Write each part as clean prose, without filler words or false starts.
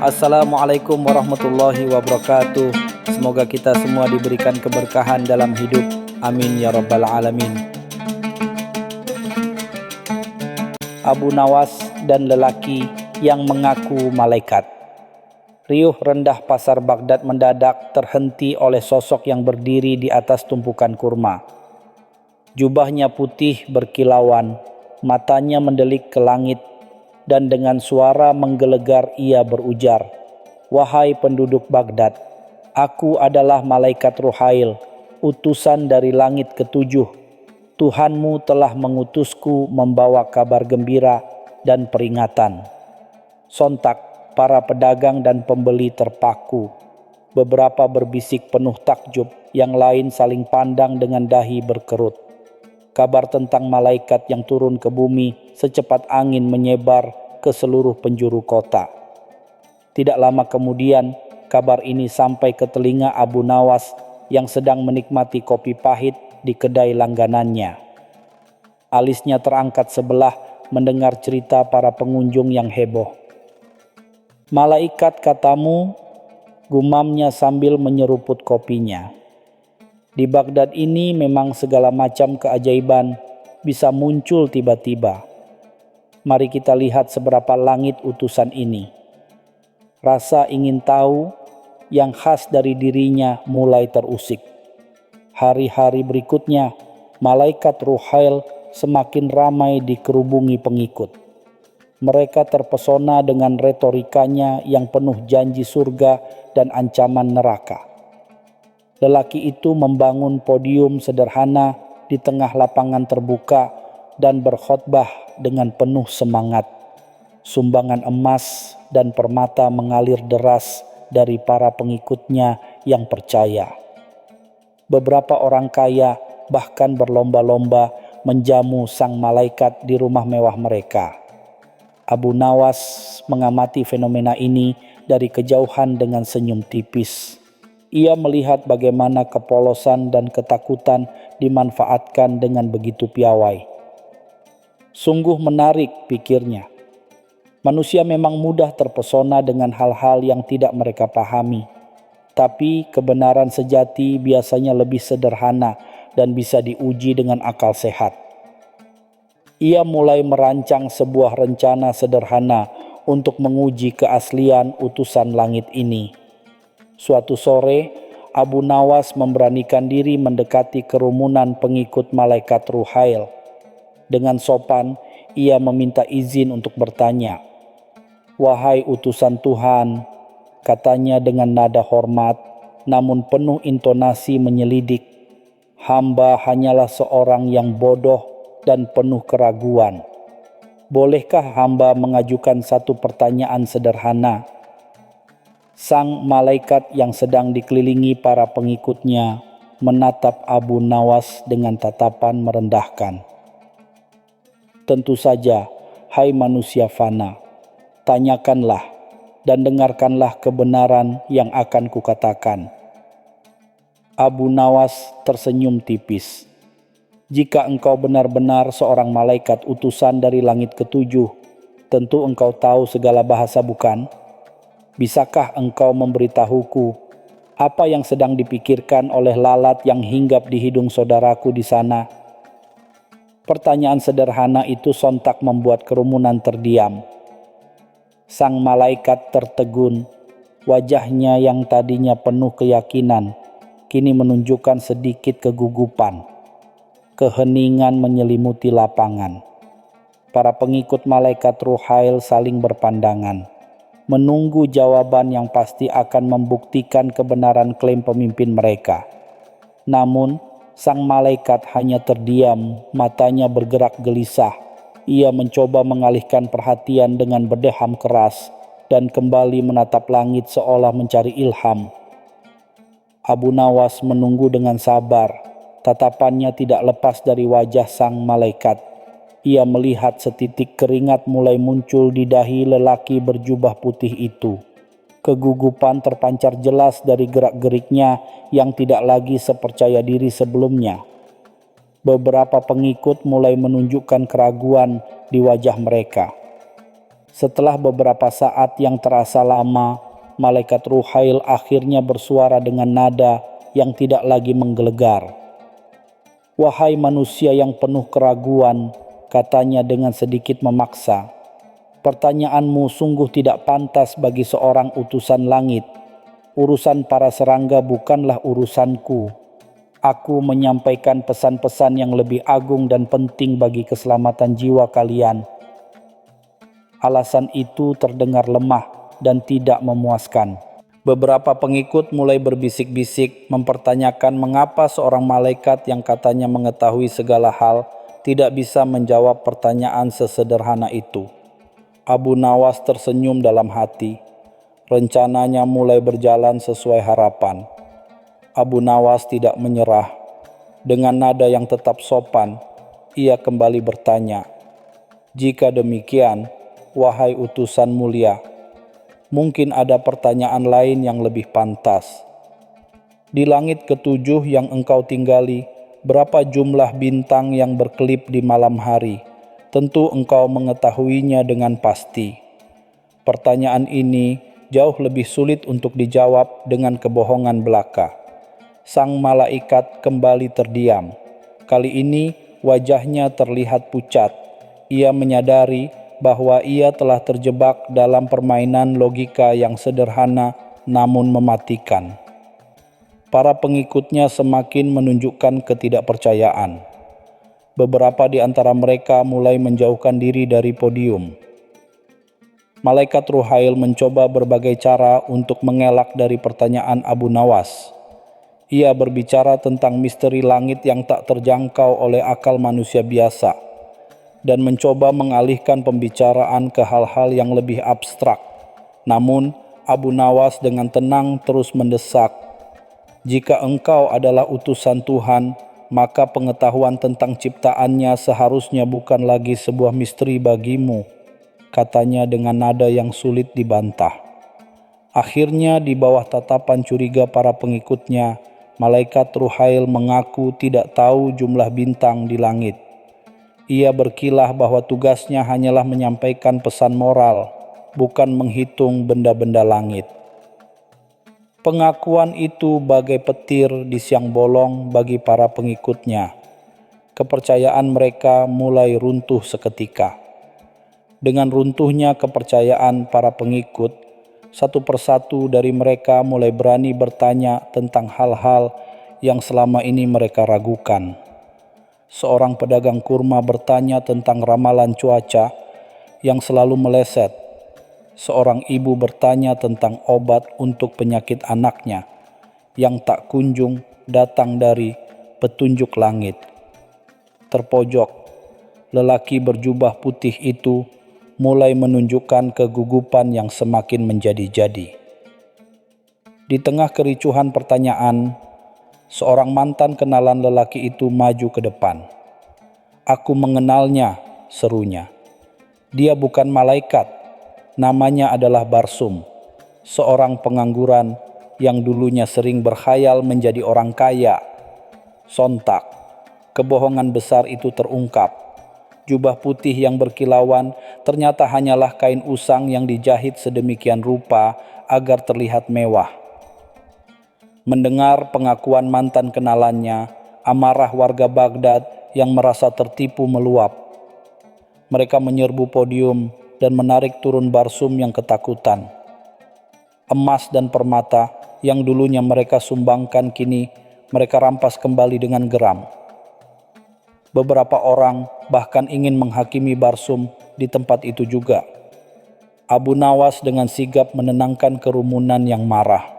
Assalamualaikum warahmatullahi wabarakatuh. Semoga kita semua diberikan keberkahan dalam hidup. Amin ya rabbal alamin. Abu Nawas dan lelaki yang mengaku malaikat. Riuh rendah pasar Baghdad mendadak terhenti oleh sosok yang berdiri di atas tumpukan kurma. Jubahnya putih berkilauan, matanya mendelik ke langit, dan dengan suara menggelegar ia berujar, "Wahai penduduk Baghdad, aku adalah malaikat Ruhail, utusan dari langit ketujuh. Tuhanmu telah mengutusku membawa kabar gembira dan peringatan." Sontak para pedagang dan pembeli terpaku. Beberapa berbisik penuh takjub, yang lain saling pandang dengan dahi berkerut. Kabar tentang malaikat yang turun ke bumi secepat angin menyebar ke seluruh penjuru kota. Tidak lama kemudian, kabar ini sampai ke telinga Abu Nawas yang sedang menikmati kopi pahit di kedai langganannya. Alisnya terangkat sebelah mendengar cerita para pengunjung yang heboh. "Malaikat katamu," gumamnya sambil menyeruput kopinya. Di Baghdad ini memang segala macam keajaiban bisa muncul tiba-tiba. Mari kita lihat seberapa langit utusan ini. Rasa ingin tahu yang khas dari dirinya mulai terusik. Hari-hari berikutnya, malaikat Ruhail semakin ramai dikerubungi pengikut. Mereka terpesona dengan retorikanya yang penuh janji surga dan ancaman neraka. Lelaki itu membangun podium sederhana di tengah lapangan terbuka dan berkhotbah dengan penuh semangat. Sumbangan emas dan permata mengalir deras dari para pengikutnya yang percaya. Beberapa orang kaya bahkan berlomba-lomba menjamu sang malaikat di rumah mewah mereka. Abu Nawas mengamati fenomena ini dari kejauhan dengan senyum tipis. Ia melihat bagaimana kepolosan dan ketakutan dimanfaatkan dengan begitu piawai. Sungguh menarik, pikirnya. Manusia memang mudah terpesona dengan hal-hal yang tidak mereka pahami. Tapi kebenaran sejati biasanya lebih sederhana dan bisa diuji dengan akal sehat. Ia mulai merancang sebuah rencana sederhana untuk menguji keaslian utusan langit ini. Suatu sore, Abu Nawas memberanikan diri mendekati kerumunan pengikut malaikat Ruhail. Dengan sopan, ia meminta izin untuk bertanya. "Wahai utusan Tuhan," katanya dengan nada hormat, namun penuh intonasi menyelidik. "Hamba hanyalah seorang yang bodoh dan penuh keraguan. Bolehkah hamba mengajukan satu pertanyaan sederhana?" Sang malaikat yang sedang dikelilingi para pengikutnya menatap Abu Nawas dengan tatapan merendahkan. "Tentu saja, hai manusia fana, tanyakanlah dan dengarkanlah kebenaran yang akan kukatakan." Abu Nawas tersenyum tipis. "Jika engkau benar-benar seorang malaikat utusan dari langit ketujuh, tentu engkau tahu segala bahasa, bukan? Bisakah engkau memberitahuku apa yang sedang dipikirkan oleh lalat yang hinggap di hidung saudaraku di sana?" Pertanyaan sederhana itu sontak membuat kerumunan terdiam. Sang malaikat tertegun. Wajahnya yang tadinya penuh keyakinan, kini menunjukkan sedikit kegugupan. Keheningan menyelimuti lapangan. Para pengikut malaikat Ruhail saling berpandangan, menunggu jawaban yang pasti akan membuktikan kebenaran klaim pemimpin mereka. Namun, sang malaikat hanya terdiam, matanya bergerak gelisah. Ia mencoba mengalihkan perhatian dengan berdeham keras dan kembali menatap langit seolah mencari ilham. Abu Nawas menunggu dengan sabar. Tatapannya tidak lepas dari wajah sang malaikat. Ia melihat setitik keringat mulai muncul di dahi lelaki berjubah putih itu. Kegugupan terpancar jelas dari gerak-geriknya yang tidak lagi sepercaya diri sebelumnya. Beberapa pengikut mulai menunjukkan keraguan di wajah mereka. Setelah beberapa saat yang terasa lama, malaikat Ruhail akhirnya bersuara dengan nada yang tidak lagi menggelegar. "Wahai manusia yang penuh keraguan," katanya dengan sedikit memaksa, "pertanyaanmu sungguh tidak pantas bagi seorang utusan langit. Urusan para serangga bukanlah urusanku. Aku menyampaikan pesan-pesan yang lebih agung dan penting bagi keselamatan jiwa kalian." Alasan itu terdengar lemah dan tidak memuaskan. Beberapa pengikut mulai berbisik-bisik mempertanyakan mengapa seorang malaikat yang katanya mengetahui segala hal tidak bisa menjawab pertanyaan sesederhana itu. Abu Nawas tersenyum dalam hati. Rencananya mulai berjalan sesuai harapan. Abu Nawas tidak menyerah. Dengan nada yang tetap sopan, ia kembali bertanya, "Jika demikian, wahai utusan mulia, mungkin ada pertanyaan lain yang lebih pantas. Di langit ketujuh yang engkau tinggali, berapa jumlah bintang yang berkelip di malam hari? Tentu engkau mengetahuinya dengan pasti." Pertanyaan ini jauh lebih sulit untuk dijawab dengan kebohongan belaka. Sang malaikat kembali terdiam. Kali ini wajahnya terlihat pucat. Ia menyadari bahwa ia telah terjebak dalam permainan logika yang sederhana namun mematikan. Para pengikutnya semakin menunjukkan ketidakpercayaan. Beberapa di antara mereka mulai menjauhkan diri dari podium. Malaikat Ruhail mencoba berbagai cara untuk mengelak dari pertanyaan Abu Nawas. Ia berbicara tentang misteri langit yang tak terjangkau oleh akal manusia biasa, dan mencoba mengalihkan pembicaraan ke hal-hal yang lebih abstrak. Namun, Abu Nawas dengan tenang terus mendesak, "Jika engkau adalah utusan Tuhan, maka pengetahuan tentang ciptaannya seharusnya bukan lagi sebuah misteri bagimu," katanya dengan nada yang sulit dibantah. Akhirnya, di bawah tatapan curiga para pengikutnya, malaikat Ruhail mengaku tidak tahu jumlah bintang di langit. Ia berkilah bahwa tugasnya hanyalah menyampaikan pesan moral, bukan menghitung benda-benda langit. Pengakuan itu bagai petir di siang bolong bagi para pengikutnya. Kepercayaan mereka mulai runtuh seketika. Dengan runtuhnya kepercayaan para pengikut, satu persatu dari mereka mulai berani bertanya tentang hal-hal yang selama ini mereka ragukan. Seorang pedagang kurma bertanya tentang ramalan cuaca yang selalu meleset. Seorang ibu bertanya tentang obat untuk penyakit anaknya yang tak kunjung datang dari petunjuk langit. Terpojok, lelaki berjubah putih itu mulai menunjukkan kegugupan yang semakin menjadi-jadi. Di tengah kericuhan pertanyaan, seorang mantan kenalan lelaki itu maju ke depan. "Aku mengenalnya," serunya. "Dia bukan malaikat. Namanya adalah Barsum, seorang pengangguran yang dulunya sering berkhayal menjadi orang kaya." Sontak, kebohongan besar itu terungkap. Jubah putih yang berkilauan ternyata hanyalah kain usang yang dijahit sedemikian rupa agar terlihat mewah. Mendengar pengakuan mantan kenalannya, amarah warga Baghdad yang merasa tertipu meluap. Mereka menyerbu podium dan menarik turun Barsum yang ketakutan. Emas dan permata yang dulunya mereka sumbangkan kini mereka rampas kembali dengan geram. Beberapa orang bahkan ingin menghakimi Barsum di tempat itu juga. Abu Nawas dengan sigap menenangkan kerumunan yang marah.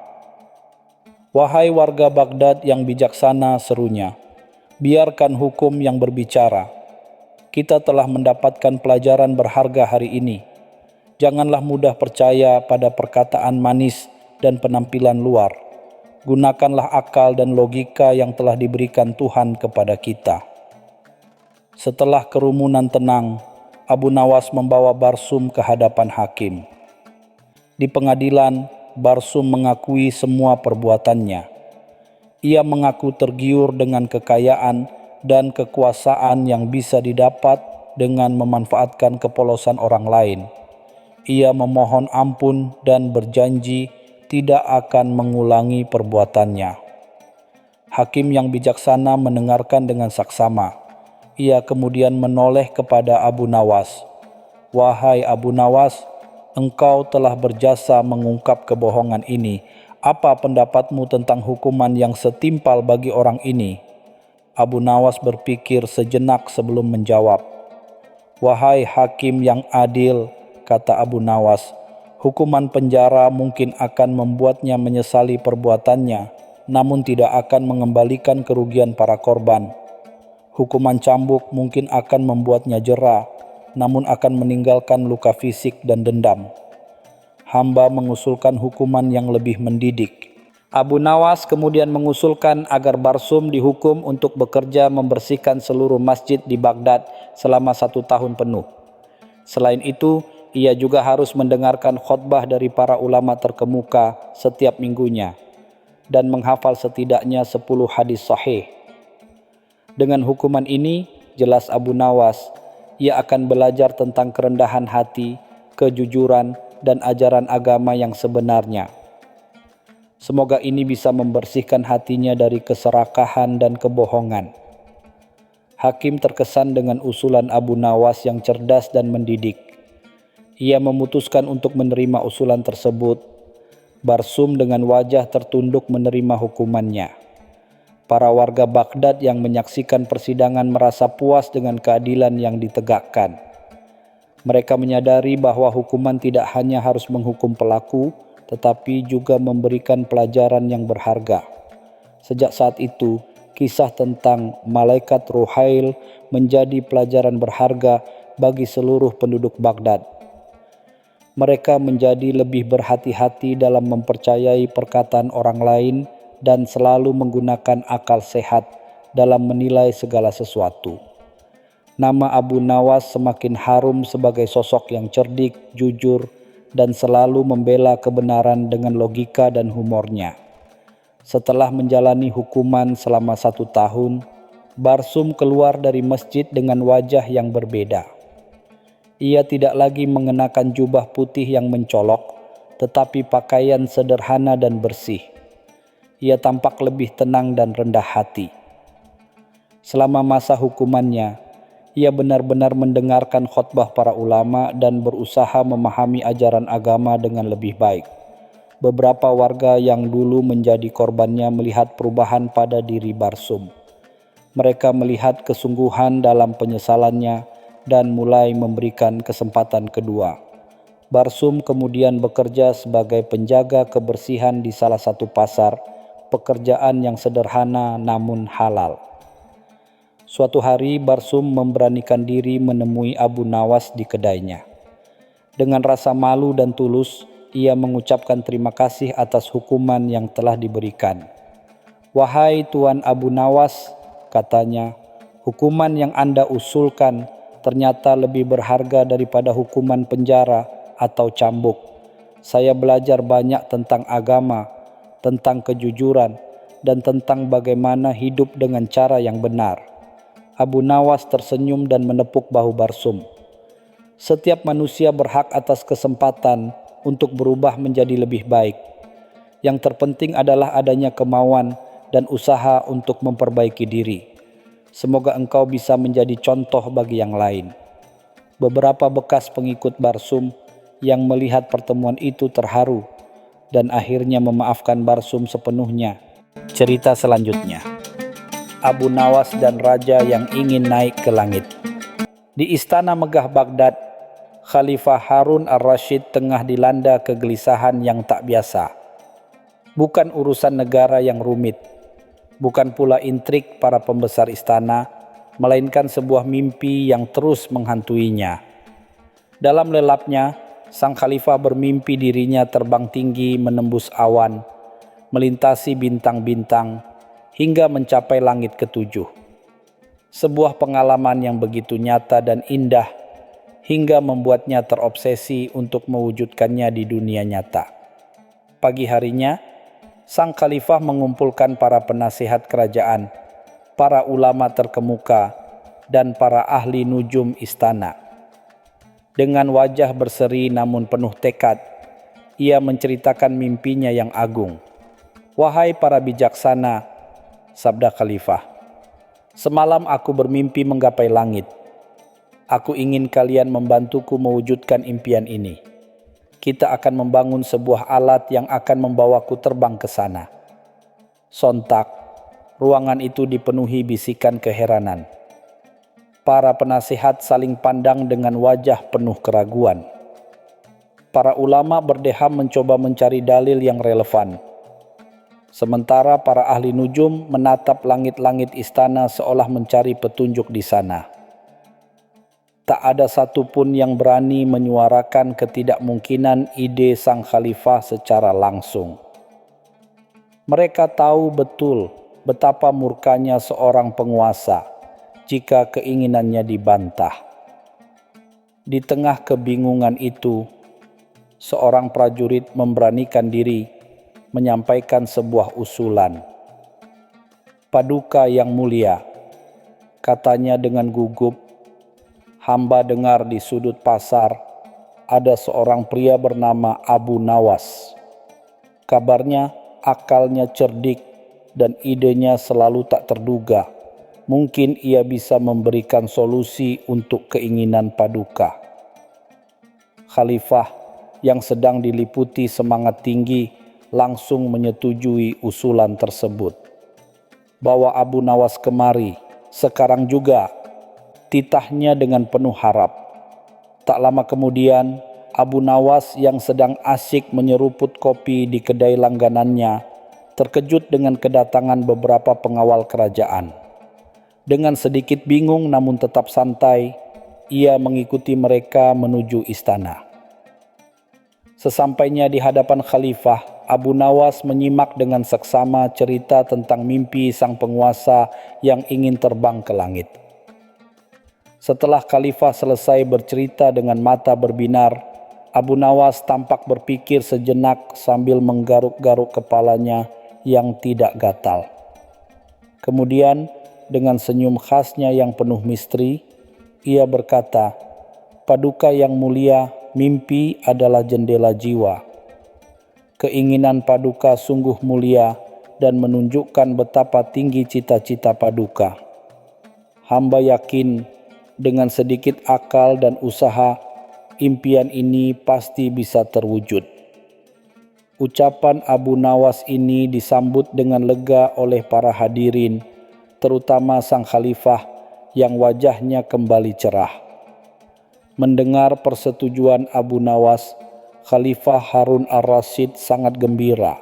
"Wahai warga Baghdad yang bijaksana," serunya, "biarkan hukum yang berbicara. Kita telah mendapatkan pelajaran berharga hari ini. Janganlah mudah percaya pada perkataan manis dan penampilan luar. Gunakanlah akal dan logika yang telah diberikan Tuhan kepada kita." Setelah kerumunan tenang, Abu Nawas membawa Barsum ke hadapan hakim. Di pengadilan, Barsum mengakui semua perbuatannya. Ia mengaku tergiur dengan kekayaan dan kekuasaan yang bisa didapat dengan memanfaatkan kepolosan orang lain. Ia memohon ampun dan berjanji tidak akan mengulangi perbuatannya. Hakim yang bijaksana mendengarkan dengan saksama. Ia kemudian menoleh kepada Abu Nawas. "Wahai Abu Nawas, engkau telah berjasa mengungkap kebohongan ini. Apa pendapatmu tentang hukuman yang setimpal bagi orang ini?" Abu Nawas berpikir sejenak sebelum menjawab. "Wahai hakim yang adil," kata Abu Nawas, "hukuman penjara mungkin akan membuatnya menyesali perbuatannya, namun tidak akan mengembalikan kerugian para korban. Hukuman cambuk mungkin akan membuatnya jera, namun akan meninggalkan luka fisik dan dendam. Hamba mengusulkan hukuman yang lebih mendidik." Abu Nawas kemudian mengusulkan agar Barsum dihukum untuk bekerja membersihkan seluruh masjid di Baghdad selama 1 tahun penuh. Selain itu, ia juga harus mendengarkan khotbah dari para ulama terkemuka setiap minggunya dan menghafal setidaknya 10 hadis sahih. Dengan hukuman ini, jelas Abu Nawas, ia akan belajar tentang kerendahan hati, kejujuran, dan ajaran agama yang sebenarnya. Semoga ini bisa membersihkan hatinya dari keserakahan dan kebohongan. Hakim terkesan dengan usulan Abu Nawas yang cerdas dan mendidik. Ia memutuskan untuk menerima usulan tersebut. Barsum dengan wajah tertunduk menerima hukumannya. Para warga Baghdad yang menyaksikan persidangan merasa puas dengan keadilan yang ditegakkan. Mereka menyadari bahwa hukuman tidak hanya harus menghukum pelaku, tetapi juga memberikan pelajaran yang berharga. Sejak saat itu, kisah tentang malaikat Ruhail menjadi pelajaran berharga bagi seluruh penduduk Baghdad. Mereka menjadi lebih berhati-hati dalam mempercayai perkataan orang lain dan selalu menggunakan akal sehat dalam menilai segala sesuatu. Nama Abu Nawas semakin harum sebagai sosok yang cerdik, jujur, dan selalu membela kebenaran dengan logika dan humornya. Setelah menjalani hukuman selama 1 tahun, Barsum keluar dari masjid dengan wajah yang berbeda. Ia tidak lagi mengenakan jubah putih yang mencolok, tetapi pakaian sederhana dan bersih. Ia tampak lebih tenang dan rendah hati. Selama masa hukumannya, ia benar-benar mendengarkan khotbah para ulama dan berusaha memahami ajaran agama dengan lebih baik. Beberapa warga yang dulu menjadi korbannya melihat perubahan pada diri Barsum. Mereka melihat kesungguhan dalam penyesalannya dan mulai memberikan kesempatan kedua. Barsum kemudian bekerja sebagai penjaga kebersihan di salah satu pasar, pekerjaan yang sederhana namun halal. Suatu hari Barsum memberanikan diri menemui Abu Nawas di kedainya. Dengan rasa malu dan tulus, ia mengucapkan terima kasih atas hukuman yang telah diberikan. "Wahai Tuan Abu Nawas," katanya, "hukuman yang Anda usulkan ternyata lebih berharga daripada hukuman penjara atau cambuk. Saya belajar banyak tentang agama, tentang kejujuran, dan tentang bagaimana hidup dengan cara yang benar." Abu Nawas tersenyum dan menepuk bahu Barsum. Setiap manusia berhak atas kesempatan untuk berubah menjadi lebih baik. Yang terpenting adalah adanya kemauan dan usaha untuk memperbaiki diri. Semoga engkau bisa menjadi contoh bagi yang lain. Beberapa bekas pengikut Barsum yang melihat pertemuan itu terharu dan akhirnya memaafkan Barsum sepenuhnya. Cerita selanjutnya. Abu Nawas dan raja yang ingin naik ke langit. Di istana megah Baghdad, Khalifah Harun ar-Rasyid tengah dilanda kegelisahan yang tak biasa. Bukan urusan negara yang rumit, bukan pula intrik para pembesar istana, melainkan sebuah mimpi yang terus menghantuinya. Dalam lelapnya, sang khalifah bermimpi dirinya terbang tinggi menembus awan, melintasi bintang-bintang, hingga mencapai langit ketujuh. Sebuah pengalaman yang begitu nyata dan indah hingga membuatnya terobsesi untuk mewujudkannya di dunia nyata. Pagi harinya, sang khalifah mengumpulkan para penasihat kerajaan, para ulama terkemuka, dan para ahli nujum istana. Dengan wajah berseri namun penuh tekad, ia menceritakan mimpinya yang agung. "Wahai para bijaksana," sabda khalifah, "semalam aku bermimpi menggapai langit. Aku ingin kalian membantuku mewujudkan impian ini. Kita akan membangun sebuah alat yang akan membawaku terbang ke sana." Sontak, ruangan itu dipenuhi bisikan keheranan. Para penasihat saling pandang dengan wajah penuh keraguan. Para ulama berdeham mencoba mencari dalil yang relevan. Sementara para ahli nujum menatap langit-langit istana seolah mencari petunjuk di sana. Tak ada satupun yang berani menyuarakan ketidakmungkinan ide sang khalifah secara langsung. Mereka tahu betul betapa murkanya seorang penguasa jika keinginannya dibantah. Di tengah kebingungan itu, seorang prajurit memberanikan diri menyampaikan sebuah usulan. "Paduka yang mulia," katanya dengan gugup, "hamba dengar di sudut pasar ada seorang pria bernama Abu Nawas. Kabarnya akalnya cerdik dan idenya selalu tak terduga. Mungkin ia bisa memberikan solusi untuk keinginan paduka." Khalifah yang sedang diliputi semangat tinggi langsung menyetujui usulan tersebut. "Bawa Abu Nawas kemari, sekarang juga," titahnya dengan penuh harap. Tak lama kemudian, Abu Nawas yang sedang asyik menyeruput kopi di kedai langganannya terkejut dengan kedatangan beberapa pengawal kerajaan. Dengan sedikit bingung namun tetap santai, ia mengikuti mereka menuju istana. Sesampainya di hadapan khalifah, Abu Nawas menyimak dengan seksama cerita tentang mimpi sang penguasa yang ingin terbang ke langit. Setelah khalifah selesai bercerita dengan mata berbinar, Abu Nawas tampak berpikir sejenak sambil menggaruk-garuk kepalanya yang tidak gatal. Kemudian dengan senyum khasnya yang penuh misteri, ia berkata, "Paduka yang mulia, mimpi adalah jendela jiwa. Keinginan paduka sungguh mulia dan menunjukkan betapa tinggi cita-cita paduka. Hamba yakin dengan sedikit akal dan usaha, impian ini pasti bisa terwujud." Ucapan Abu Nawas ini disambut dengan lega oleh para hadirin, terutama sang khalifah yang wajahnya kembali cerah. Mendengar persetujuan Abu Nawas, Khalifah Harun ar-Rasyid sangat gembira.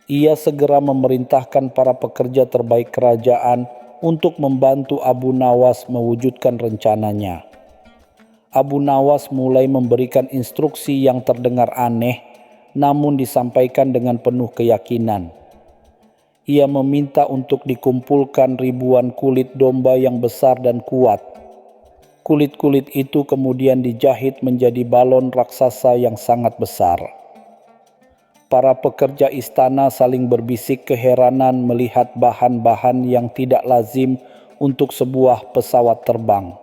Ia segera memerintahkan para pekerja terbaik kerajaan untuk membantu Abu Nawas mewujudkan rencananya. Abu Nawas mulai memberikan instruksi yang terdengar aneh, namun disampaikan dengan penuh keyakinan. Ia meminta untuk dikumpulkan ribuan kulit domba yang besar dan kuat. Kulit-kulit itu kemudian dijahit menjadi balon raksasa yang sangat besar. Para pekerja istana saling berbisik keheranan melihat bahan-bahan yang tidak lazim untuk sebuah pesawat terbang.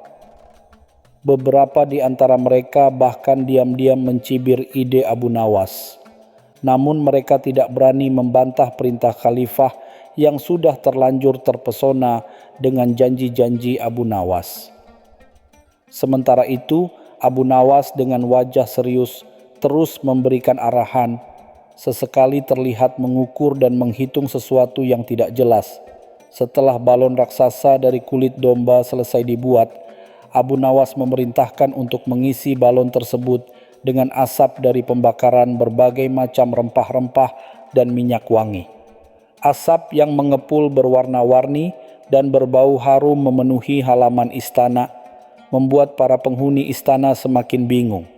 Beberapa di antara mereka bahkan diam-diam mencibir ide Abu Nawas. Namun mereka tidak berani membantah perintah khalifah yang sudah terlanjur terpesona dengan janji-janji Abu Nawas. Sementara itu, Abu Nawas dengan wajah serius terus memberikan arahan, sesekali terlihat mengukur dan menghitung sesuatu yang tidak jelas. Setelah balon raksasa dari kulit domba selesai dibuat, Abu Nawas memerintahkan untuk mengisi balon tersebut dengan asap dari pembakaran berbagai macam rempah-rempah dan minyak wangi. Asap yang mengepul berwarna-warni dan berbau harum memenuhi halaman istana, membuat para penghuni istana semakin bingung.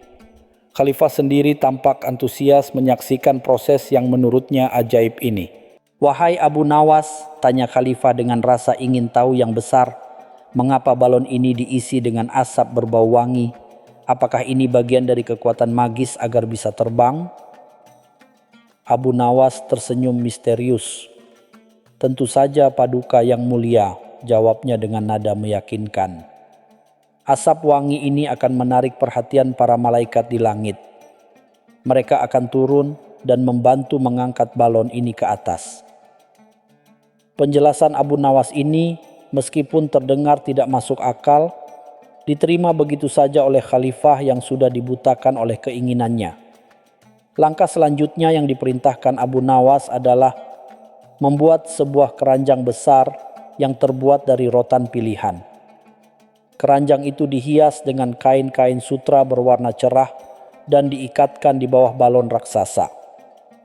Khalifah sendiri tampak antusias menyaksikan proses yang menurutnya ajaib ini. "Wahai Abu Nawas," tanya Khalifah dengan rasa ingin tahu yang besar, "mengapa balon ini diisi dengan asap berbau wangi? Apakah ini bagian dari kekuatan magis agar bisa terbang?" Abu Nawas tersenyum misterius. "Tentu saja paduka yang mulia," jawabnya dengan nada meyakinkan. Asap wangi ini akan menarik perhatian para malaikat di langit. Mereka akan turun dan membantu mengangkat balon ini ke atas. Penjelasan Abu Nawas ini, meskipun terdengar tidak masuk akal, diterima begitu saja oleh khalifah yang sudah dibutakan oleh keinginannya. Langkah selanjutnya yang diperintahkan Abu Nawas adalah membuat sebuah keranjang besar yang terbuat dari rotan pilihan. Keranjang itu dihias dengan kain-kain sutra berwarna cerah dan diikatkan di bawah balon raksasa.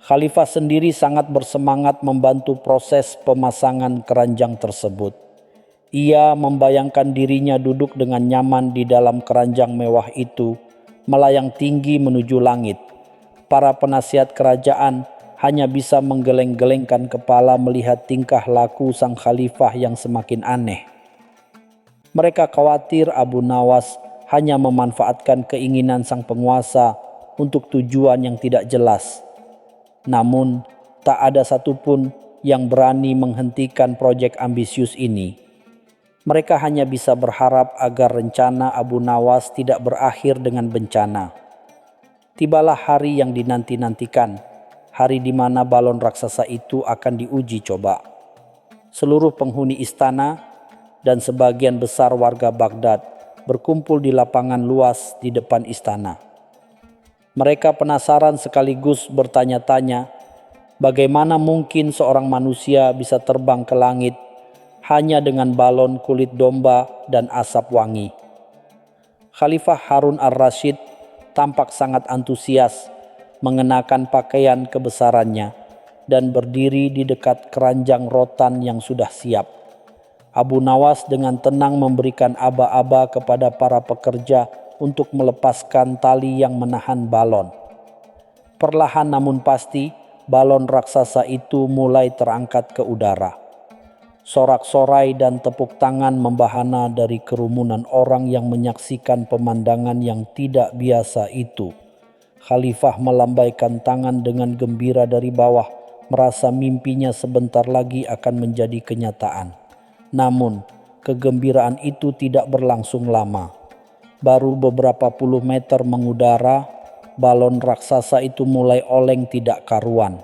Khalifah sendiri sangat bersemangat membantu proses pemasangan keranjang tersebut. Ia membayangkan dirinya duduk dengan nyaman di dalam keranjang mewah itu, melayang tinggi menuju langit. Para penasihat kerajaan hanya bisa menggeleng-gelengkan kepala melihat tingkah laku sang khalifah yang semakin aneh. Mereka khawatir Abu Nawas hanya memanfaatkan keinginan sang penguasa untuk tujuan yang tidak jelas. Namun, tak ada satupun yang berani menghentikan proyek ambisius ini. Mereka hanya bisa berharap agar rencana Abu Nawas tidak berakhir dengan bencana. Tibalah hari yang dinanti-nantikan, hari di mana balon raksasa itu akan diuji coba. Seluruh penghuni istana dan sebagian besar warga Baghdad berkumpul di lapangan luas di depan istana. Mereka penasaran sekaligus bertanya-tanya, bagaimana mungkin seorang manusia bisa terbang ke langit hanya dengan balon kulit domba dan asap wangi. Khalifah Harun al-Rashid tampak sangat antusias mengenakan pakaian kebesarannya dan berdiri di dekat keranjang rotan yang sudah siap. Abu Nawas dengan tenang memberikan aba-aba kepada para pekerja untuk melepaskan tali yang menahan balon. Perlahan namun pasti, balon raksasa itu mulai terangkat ke udara. Sorak-sorai dan tepuk tangan membahana dari kerumunan orang yang menyaksikan pemandangan yang tidak biasa itu. Khalifah melambaikan tangan dengan gembira dari bawah, merasa mimpinya sebentar lagi akan menjadi kenyataan. Namun, kegembiraan itu tidak berlangsung lama. Baru beberapa puluh meter mengudara, balon raksasa itu mulai oleng tidak karuan.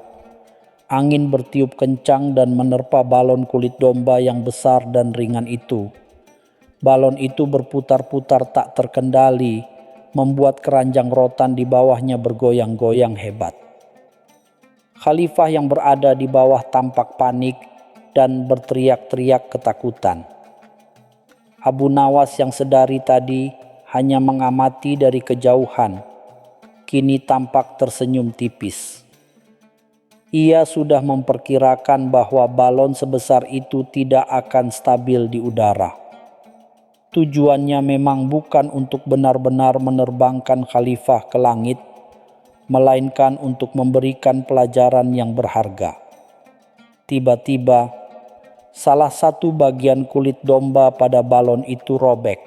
Angin bertiup kencang dan menerpa balon kulit domba yang besar dan ringan itu. Balon itu berputar-putar tak terkendali, membuat keranjang rotan di bawahnya bergoyang-goyang hebat. Khalifah yang berada di bawah tampak panik dan berteriak-teriak ketakutan. Abu Nawas yang sedari tadi hanya mengamati dari kejauhan, kini tampak tersenyum tipis. Ia sudah memperkirakan bahwa balon sebesar itu tidak akan stabil di udara. Tujuannya memang bukan untuk benar-benar menerbangkan khalifah ke langit, melainkan untuk memberikan pelajaran yang berharga. Tiba-tiba, salah satu bagian kulit domba pada balon itu robek.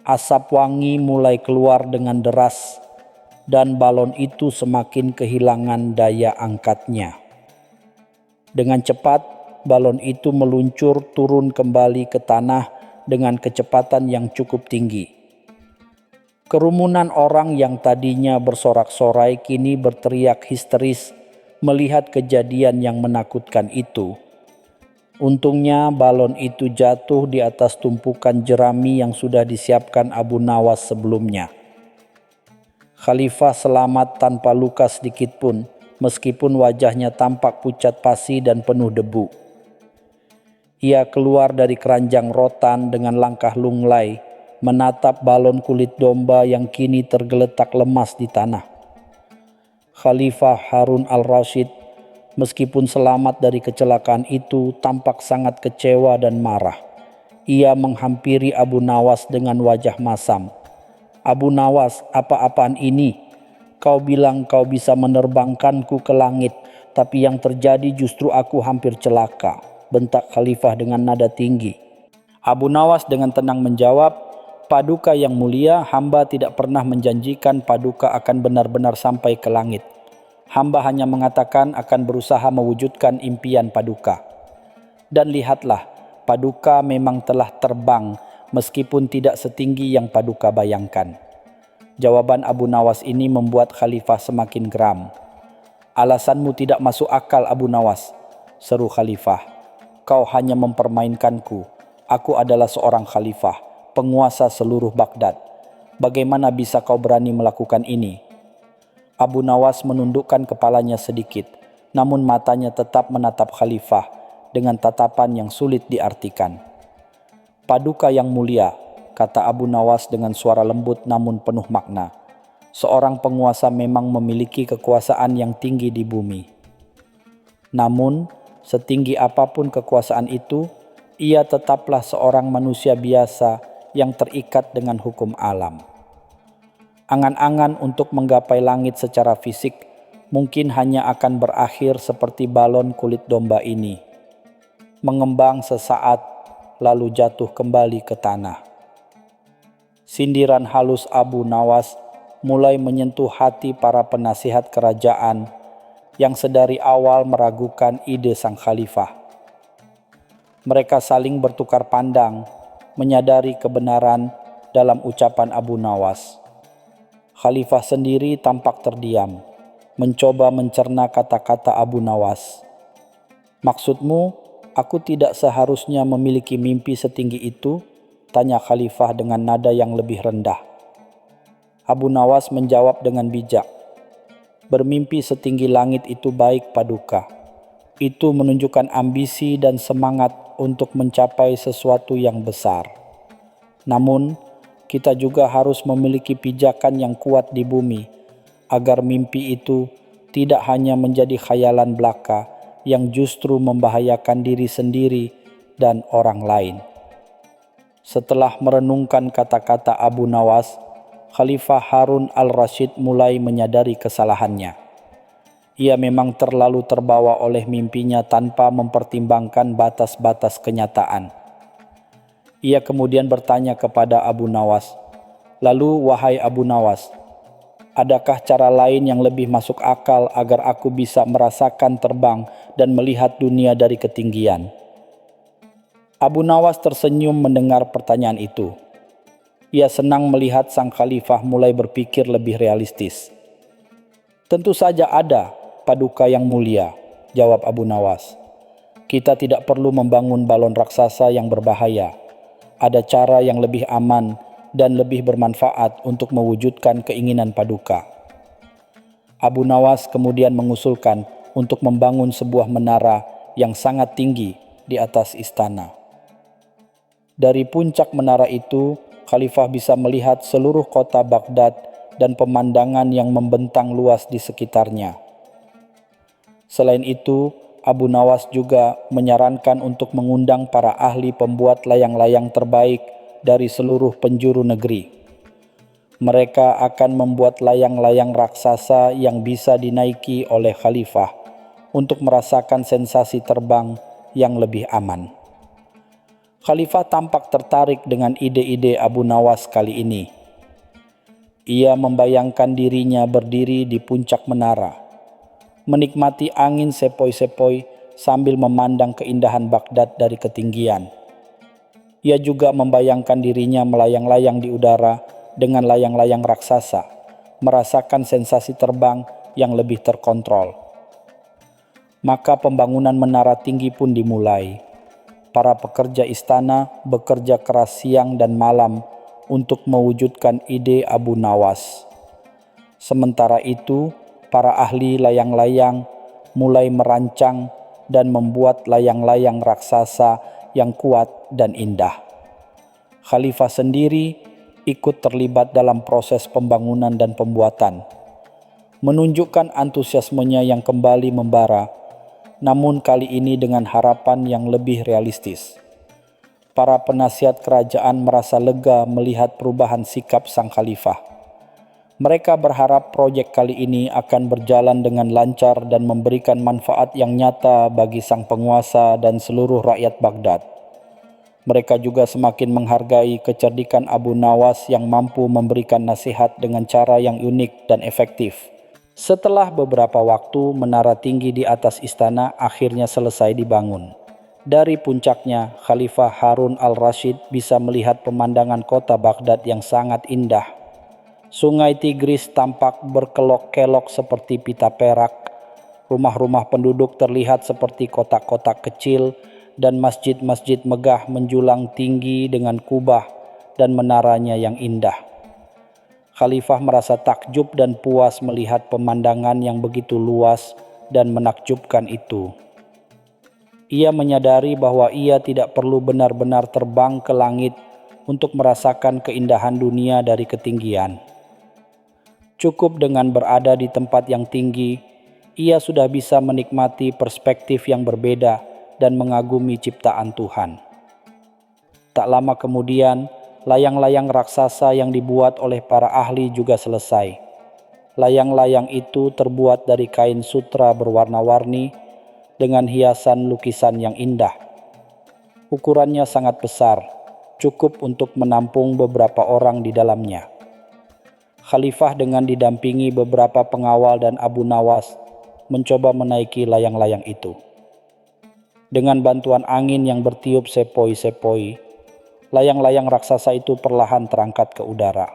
Asap wangi mulai keluar dengan deras, dan balon itu semakin kehilangan daya angkatnya. Dengan cepat, balon itu meluncur turun kembali ke tanah dengan kecepatan yang cukup tinggi. Kerumunan orang yang tadinya bersorak-sorai kini berteriak histeris melihat kejadian yang menakutkan itu. Untungnya balon itu jatuh di atas tumpukan jerami yang sudah disiapkan Abu Nawas sebelumnya. Khalifah selamat tanpa luka sedikit pun, meskipun wajahnya tampak pucat pasi dan penuh debu. Ia keluar dari keranjang rotan dengan langkah lunglai, menatap balon kulit domba yang kini tergeletak lemas di tanah. Khalifah Harun al-Rashid, meskipun selamat dari kecelakaan itu, tampak sangat kecewa dan marah. Ia menghampiri Abu Nawas dengan wajah masam. Abu Nawas, apa-apaan ini? Kau bilang kau bisa menerbangkanku ke langit, tapi yang terjadi justru aku hampir celaka, bentak Khalifah dengan nada tinggi. Abu Nawas dengan tenang menjawab, Paduka yang mulia, hamba tidak pernah menjanjikan Paduka akan benar-benar sampai ke langit. Hamba hanya mengatakan akan berusaha mewujudkan impian Paduka. Dan lihatlah, Paduka memang telah terbang meskipun tidak setinggi yang Paduka bayangkan. Jawaban Abu Nawas ini membuat Khalifah semakin geram. Alasanmu tidak masuk akal, Abu Nawas, seru Khalifah. Kau hanya mempermainkanku. Aku adalah seorang khalifah, penguasa seluruh Baghdad. Bagaimana bisa kau berani melakukan ini? Abu Nawas menundukkan kepalanya sedikit, namun matanya tetap menatap Khalifah dengan tatapan yang sulit diartikan. Paduka yang mulia, kata Abu Nawas dengan suara lembut namun penuh makna. Seorang penguasa memang memiliki kekuasaan yang tinggi di bumi. Namun, setinggi apapun kekuasaan itu, ia tetaplah seorang manusia biasa yang terikat dengan hukum alam. Angan-angan untuk menggapai langit secara fisik mungkin hanya akan berakhir seperti balon kulit domba ini, mengembang sesaat lalu jatuh kembali ke tanah. Sindiran halus Abu Nawas mulai menyentuh hati para penasihat kerajaan yang sedari awal meragukan ide sang khalifah. Mereka saling bertukar pandang, menyadari kebenaran dalam ucapan Abu Nawas. Khalifah sendiri tampak terdiam, mencoba mencerna kata-kata Abu Nawas. Maksudmu, aku tidak seharusnya memiliki mimpi setinggi itu? Tanya Khalifah dengan nada yang lebih rendah. Abu Nawas menjawab dengan bijak. Bermimpi setinggi langit itu baik, Paduka. Itu menunjukkan ambisi dan semangat untuk mencapai sesuatu yang besar. Namun, kita juga harus memiliki pijakan yang kuat di bumi, agar mimpi itu tidak hanya menjadi khayalan belaka yang justru membahayakan diri sendiri dan orang lain. Setelah merenungkan kata-kata Abu Nawas, Khalifah Harun al-Rashid mulai menyadari kesalahannya. Ia memang terlalu terbawa oleh mimpinya tanpa mempertimbangkan batas-batas kenyataan. Ia kemudian bertanya kepada Abu Nawas, "Lalu wahai Abu Nawas, adakah cara lain yang lebih masuk akal agar aku bisa merasakan terbang dan melihat dunia dari ketinggian?" Abu Nawas tersenyum mendengar pertanyaan itu. Ia senang melihat sang khalifah mulai berpikir lebih realistis. "Tentu saja ada, Paduka yang mulia," jawab Abu Nawas. "Kita tidak perlu membangun balon raksasa yang berbahaya. Ada cara yang lebih aman dan lebih bermanfaat untuk mewujudkan keinginan Paduka." Abu Nawas kemudian mengusulkan untuk membangun sebuah menara yang sangat tinggi di atas istana. Dari puncak menara itu, Khalifah bisa melihat seluruh kota Baghdad dan pemandangan yang membentang luas di sekitarnya. Selain itu, Abu Nawas juga menyarankan untuk mengundang para ahli pembuat layang-layang terbaik dari seluruh penjuru negeri. Mereka akan membuat layang-layang raksasa yang bisa dinaiki oleh khalifah untuk merasakan sensasi terbang yang lebih aman. Khalifah tampak tertarik dengan ide-ide Abu Nawas kali ini. Ia membayangkan dirinya berdiri di puncak menara, menikmati angin sepoi-sepoi sambil memandang keindahan Baghdad dari ketinggian. Ia juga membayangkan dirinya melayang-layang di udara dengan layang-layang raksasa, merasakan sensasi terbang yang lebih terkontrol. Maka pembangunan menara tinggi pun dimulai. Para pekerja istana bekerja keras siang dan malam untuk mewujudkan ide Abu Nawas. Sementara itu, para ahli layang-layang mulai merancang dan membuat layang-layang raksasa yang kuat dan indah. Khalifah sendiri ikut terlibat dalam proses pembangunan dan pembuatan, menunjukkan antusiasmenya yang kembali membara, namun kali ini dengan harapan yang lebih realistis. Para penasihat kerajaan merasa lega melihat perubahan sikap sang khalifah. Mereka berharap proyek kali ini akan berjalan dengan lancar dan memberikan manfaat yang nyata bagi sang penguasa dan seluruh rakyat Baghdad. Mereka juga semakin menghargai kecerdikan Abu Nawas yang mampu memberikan nasihat dengan cara yang unik dan efektif. Setelah beberapa waktu, menara tinggi di atas istana akhirnya selesai dibangun. Dari puncaknya, Khalifah Harun al-Rashid bisa melihat pemandangan kota Baghdad yang sangat indah. Sungai Tigris tampak berkelok-kelok seperti pita perak. Rumah-rumah penduduk terlihat seperti kotak-kotak kecil dan masjid-masjid megah menjulang tinggi dengan kubah dan menaranya yang indah. Khalifah merasa takjub dan puas melihat pemandangan yang begitu luas dan menakjubkan itu. Ia menyadari bahwa ia tidak perlu benar-benar terbang ke langit untuk merasakan keindahan dunia dari ketinggian. Cukup dengan berada di tempat yang tinggi, ia sudah bisa menikmati perspektif yang berbeda dan mengagumi ciptaan Tuhan. Tak lama kemudian, layang-layang raksasa yang dibuat oleh para ahli juga selesai. Layang-layang itu terbuat dari kain sutra berwarna-warni dengan hiasan lukisan yang indah. Ukurannya sangat besar, cukup untuk menampung beberapa orang di dalamnya. Khalifah dengan didampingi beberapa pengawal dan Abu Nawas mencoba menaiki layang-layang itu. Dengan bantuan angin yang bertiup sepoi-sepoi, layang-layang raksasa itu perlahan terangkat ke udara.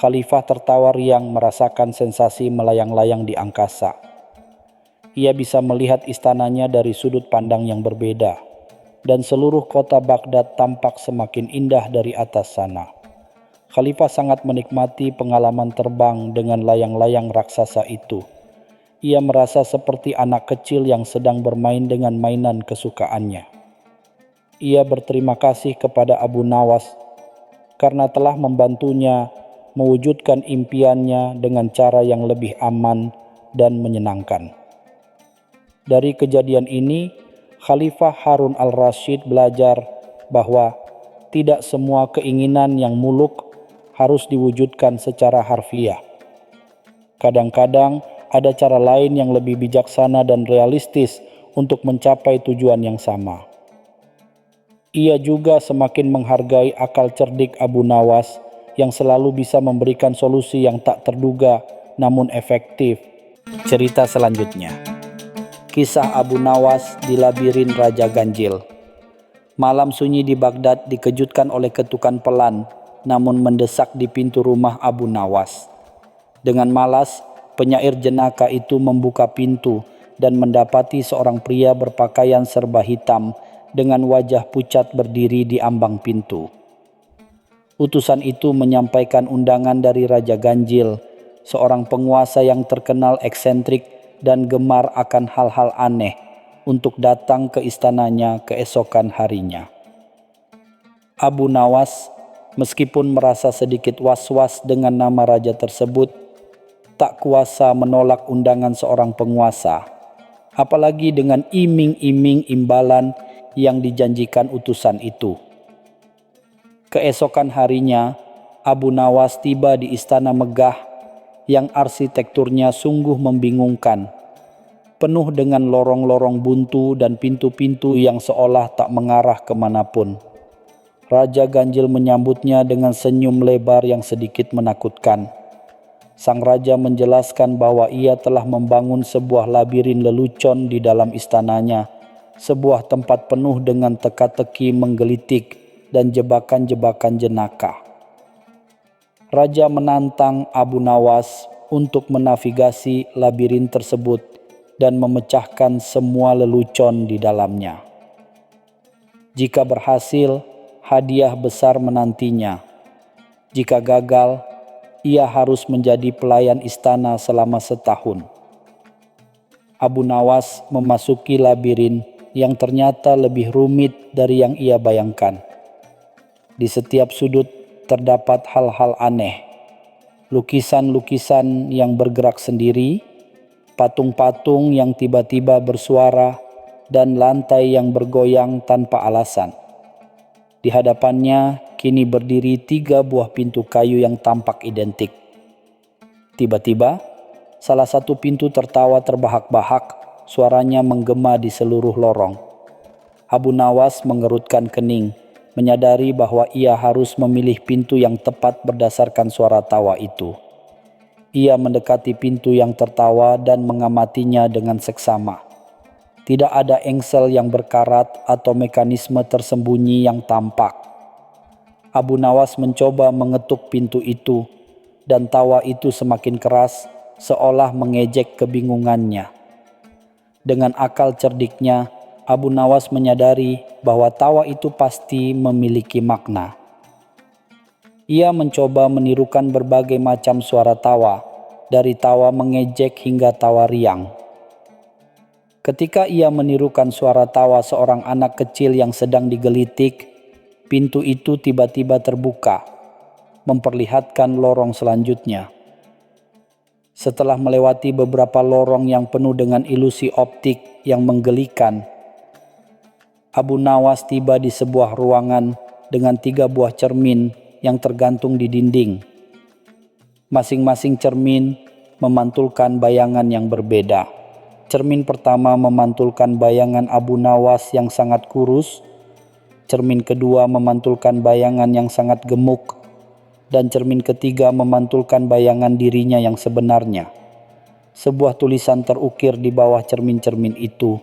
Khalifah tertawa riang merasakan sensasi melayang-layang di angkasa. Ia bisa melihat istananya dari sudut pandang yang berbeda, dan seluruh kota Baghdad tampak semakin indah dari atas sana. Khalifah sangat menikmati pengalaman terbang dengan layang-layang raksasa itu. Ia merasa seperti anak kecil yang sedang bermain dengan mainan kesukaannya. Ia berterima kasih kepada Abu Nawas karena telah membantunya mewujudkan impiannya dengan cara yang lebih aman dan menyenangkan. Dari kejadian ini, Khalifah Harun al-Rashid belajar bahwa tidak semua keinginan yang muluk harus diwujudkan secara harfiah. Kadang-kadang ada cara lain yang lebih bijaksana dan realistis untuk mencapai tujuan yang sama. Ia juga semakin menghargai akal cerdik Abu Nawas yang selalu bisa memberikan solusi yang tak terduga namun efektif. Cerita selanjutnya. Kisah Abu Nawas di labirin Raja Ganjil. Malam sunyi di Baghdad dikejutkan oleh ketukan pelan namun mendesak di pintu rumah Abu Nawas. Dengan malas, penyair jenaka itu membuka pintu dan mendapati seorang pria berpakaian serba hitam dengan wajah pucat berdiri di ambang pintu. Utusan itu menyampaikan undangan dari Raja Ganjil, seorang penguasa yang terkenal eksentrik dan gemar akan hal-hal aneh, untuk datang ke istananya keesokan harinya. Abu Nawas, meskipun merasa sedikit was-was dengan nama raja tersebut, tak kuasa menolak undangan seorang penguasa, apalagi dengan iming-iming imbalan yang dijanjikan utusan itu. Keesokan harinya, Abu Nawas tiba di istana megah yang arsitekturnya sungguh membingungkan, penuh dengan lorong-lorong buntu dan pintu-pintu yang seolah tak mengarah kemanapun. Raja Ganjil menyambutnya dengan senyum lebar yang sedikit menakutkan. Sang raja menjelaskan bahwa ia telah membangun sebuah labirin lelucon di dalam istananya, sebuah tempat penuh dengan teka-teki menggelitik dan jebakan-jebakan jenaka. Raja menantang Abu Nawas untuk menavigasi labirin tersebut dan memecahkan semua lelucon di dalamnya. Jika berhasil, hadiah besar menantinya. Jika gagal, ia harus menjadi pelayan istana selama setahun. Abu Nawas memasuki labirin yang ternyata lebih rumit dari yang ia bayangkan. Di setiap sudut terdapat hal-hal aneh, lukisan-lukisan yang bergerak sendiri, patung-patung yang tiba-tiba bersuara, dan lantai yang bergoyang tanpa alasan. Di hadapannya kini berdiri 3 buah pintu kayu yang tampak identik. Tiba-tiba, salah satu pintu tertawa terbahak-bahak, suaranya menggema di seluruh lorong. Abu Nawas mengerutkan kening, menyadari bahwa ia harus memilih pintu yang tepat berdasarkan suara tawa itu. Ia mendekati pintu yang tertawa dan mengamatinya dengan seksama. Tidak ada engsel yang berkarat atau mekanisme tersembunyi yang tampak. Abu Nawas mencoba mengetuk pintu itu, dan tawa itu semakin keras, seolah mengejek kebingungannya. Dengan akal cerdiknya, Abu Nawas menyadari bahwa tawa itu pasti memiliki makna. Ia mencoba menirukan berbagai macam suara tawa, dari tawa mengejek hingga tawa riang. Ketika ia menirukan suara tawa seorang anak kecil yang sedang digelitik, pintu itu tiba-tiba terbuka, memperlihatkan lorong selanjutnya. Setelah melewati beberapa lorong yang penuh dengan ilusi optik yang menggelikan, Abu Nawas tiba di sebuah ruangan dengan 3 buah cermin yang tergantung di dinding. Masing-masing cermin memantulkan bayangan yang berbeda. Cermin pertama memantulkan bayangan Abu Nawas yang sangat kurus, cermin kedua memantulkan bayangan yang sangat gemuk, dan cermin ketiga memantulkan bayangan dirinya yang sebenarnya. Sebuah tulisan terukir di bawah cermin-cermin itu,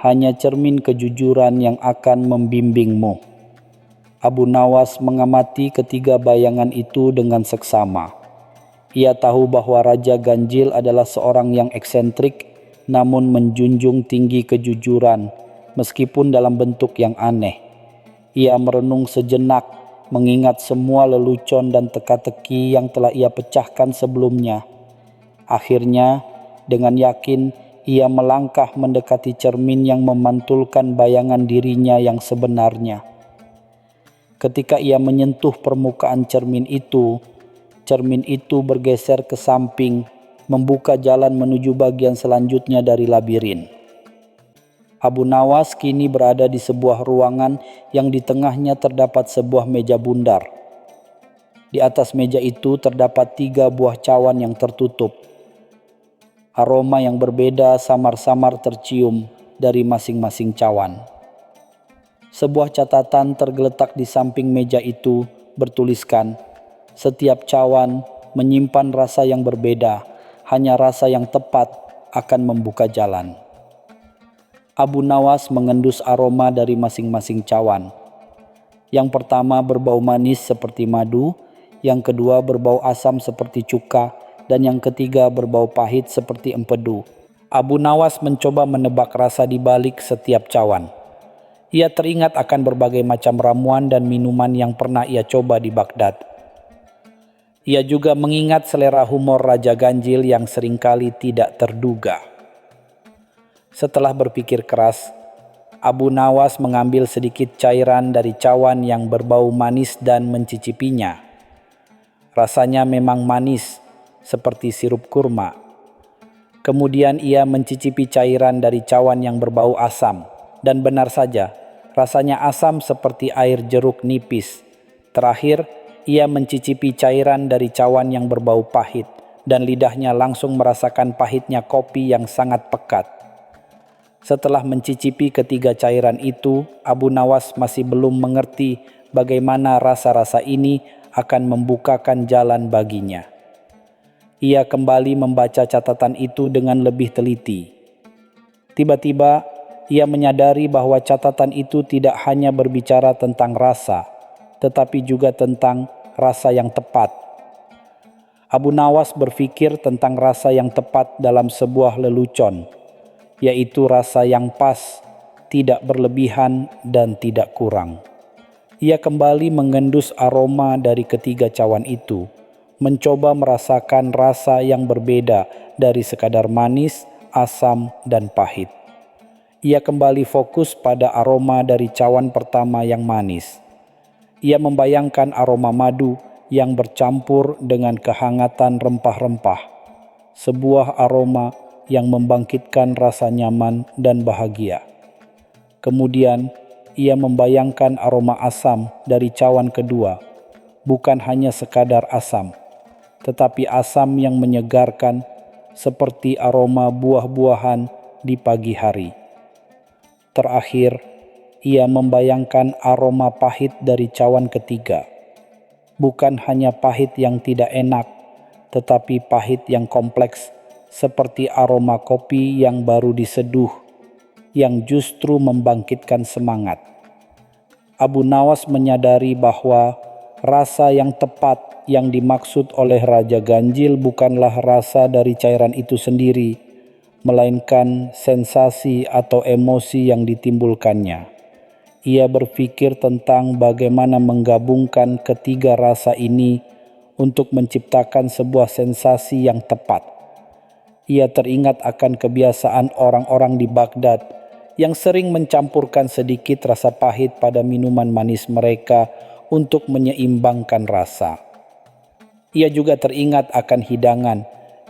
hanya cermin kejujuran yang akan membimbingmu. Abu Nawas mengamati ketiga bayangan itu dengan seksama. Ia tahu bahwa Raja Ganjil adalah seorang yang eksentrik, namun menjunjung tinggi kejujuran, meskipun dalam bentuk yang aneh. Ia merenung sejenak, mengingat semua lelucon dan teka-teki yang telah ia pecahkan sebelumnya. Akhirnya, dengan yakin, ia melangkah mendekati cermin yang memantulkan bayangan dirinya yang sebenarnya. Ketika ia menyentuh permukaan cermin itu bergeser ke samping, membuka jalan menuju bagian selanjutnya dari labirin. Abu Nawas kini berada di sebuah ruangan yang di tengahnya terdapat sebuah meja bundar. Di atas meja itu terdapat 3 buah cawan yang tertutup. Aroma yang berbeda samar-samar tercium dari masing-masing cawan. Sebuah catatan tergeletak di samping meja itu bertuliskan, "Setiap cawan menyimpan rasa yang berbeda, hanya rasa yang tepat akan membuka jalan." Abu Nawas mengendus aroma dari masing-masing cawan. Yang pertama berbau manis seperti madu, yang kedua berbau asam seperti cuka, dan yang ketiga berbau pahit seperti empedu. Abu Nawas mencoba menebak rasa di balik setiap cawan. Ia teringat akan berbagai macam ramuan dan minuman yang pernah ia coba di Baghdad. Ia juga mengingat selera humor Raja Ganjil yang seringkali tidak terduga. Setelah berpikir keras, Abu Nawas mengambil sedikit cairan dari cawan yang berbau manis dan mencicipinya. Rasanya memang manis, seperti sirup kurma. Kemudian ia mencicipi cairan dari cawan yang berbau asam, dan benar saja, rasanya asam seperti air jeruk nipis. Terakhir, ia mencicipi cairan dari cawan yang berbau pahit, dan lidahnya langsung merasakan pahitnya kopi yang sangat pekat. Setelah mencicipi ketiga cairan itu, Abu Nawas masih belum mengerti bagaimana rasa-rasa ini akan membukakan jalan baginya. Ia kembali membaca catatan itu dengan lebih teliti. Tiba-tiba, ia menyadari bahwa catatan itu tidak hanya berbicara tentang rasa, tetapi juga tentang rasa yang tepat. Abu Nawas berpikir tentang rasa yang tepat dalam sebuah lelucon, yaitu rasa yang pas, tidak berlebihan dan tidak kurang. Ia kembali mengendus aroma dari ketiga cawan itu, mencoba merasakan rasa yang berbeda dari sekadar manis, asam, dan pahit. Ia kembali fokus pada aroma dari cawan pertama yang manis. Ia membayangkan aroma madu yang bercampur dengan kehangatan rempah-rempah, sebuah aroma yang membangkitkan rasa nyaman dan bahagia. Kemudian, ia membayangkan aroma asam dari cawan kedua, bukan hanya sekadar asam, tetapi asam yang menyegarkan seperti aroma buah-buahan di pagi hari. Terakhir, ia membayangkan aroma pahit dari cawan ketiga, bukan hanya pahit yang tidak enak, tetapi pahit yang kompleks seperti aroma kopi yang baru diseduh yang justru membangkitkan semangat. Abu Nawas menyadari bahwa rasa yang tepat yang dimaksud oleh Raja Ganjil bukanlah rasa dari cairan itu sendiri, melainkan sensasi atau emosi yang ditimbulkannya. Ia berpikir tentang bagaimana menggabungkan ketiga rasa ini untuk menciptakan sebuah sensasi yang tepat. Ia teringat akan kebiasaan orang-orang di Baghdad yang sering mencampurkan sedikit rasa pahit pada minuman manis mereka untuk menyeimbangkan rasa. Ia juga teringat akan hidangan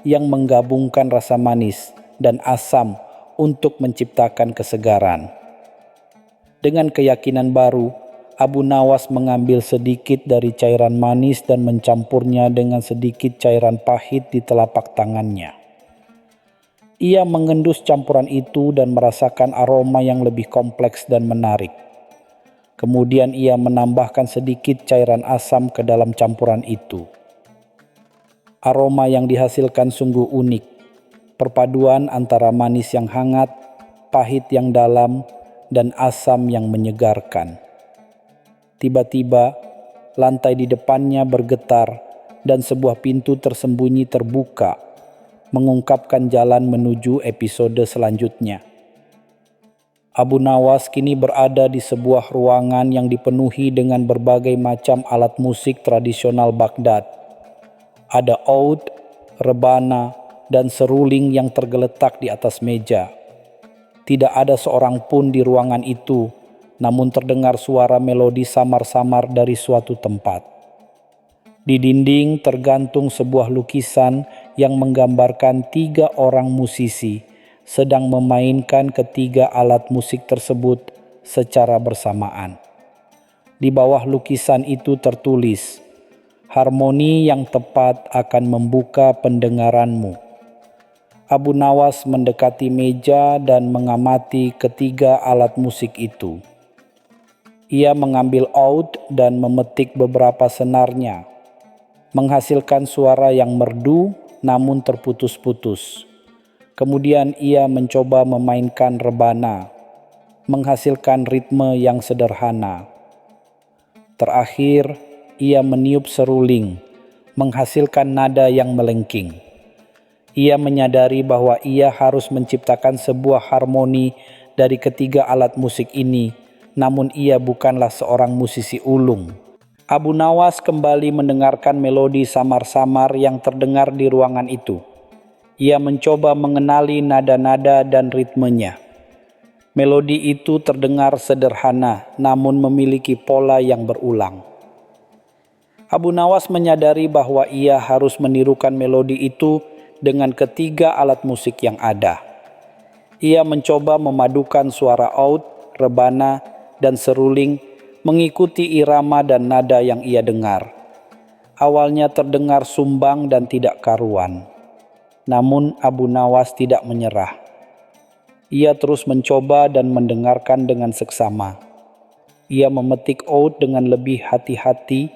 yang menggabungkan rasa manis dan asam untuk menciptakan kesegaran. Dengan keyakinan baru, Abu Nawas mengambil sedikit dari cairan manis dan mencampurnya dengan sedikit cairan pahit di telapak tangannya. Ia mengendus campuran itu dan merasakan aroma yang lebih kompleks dan menarik. Kemudian ia menambahkan sedikit cairan asam ke dalam campuran itu. Aroma yang dihasilkan sungguh unik, perpaduan antara manis yang hangat, pahit yang dalam, dan asam yang menyegarkan. Tiba-tiba, lantai di depannya bergetar dan sebuah pintu tersembunyi terbuka, mengungkapkan jalan menuju episode selanjutnya. Abu Nawas kini berada di sebuah ruangan yang dipenuhi dengan berbagai macam alat musik tradisional Baghdad. Ada oud, rebana, dan seruling yang tergeletak di atas meja. Tidak ada seorang pun di ruangan itu, namun terdengar suara melodi samar-samar dari suatu tempat. Di dinding tergantung sebuah lukisan yang menggambarkan 3 orang musisi sedang memainkan ketiga alat musik tersebut secara bersamaan. Di bawah lukisan itu tertulis, "Harmoni yang tepat akan membuka pendengaranmu." Abu Nawas mendekati meja dan mengamati ketiga alat musik itu. Ia mengambil oud dan memetik beberapa senarnya, menghasilkan suara yang merdu namun terputus-putus. Kemudian ia mencoba memainkan rebana, menghasilkan ritme yang sederhana. Terakhir, ia meniup seruling, menghasilkan nada yang melengking. Ia menyadari bahwa ia harus menciptakan sebuah harmoni dari ketiga alat musik ini, namun ia bukanlah seorang musisi ulung. Abu Nawas kembali mendengarkan melodi samar-samar yang terdengar di ruangan itu. Ia mencoba mengenali nada-nada dan ritmenya. Melodi itu terdengar sederhana, namun memiliki pola yang berulang. Abu Nawas menyadari bahwa ia harus menirukan melodi itu dengan ketiga alat musik yang ada. Ia mencoba memadukan suara oud, rebana, dan seruling mengikuti irama dan nada yang ia dengar. Awalnya terdengar sumbang dan tidak karuan. Namun Abu Nawas tidak menyerah. Ia terus mencoba dan mendengarkan dengan seksama. Ia memetik oud dengan lebih hati-hati,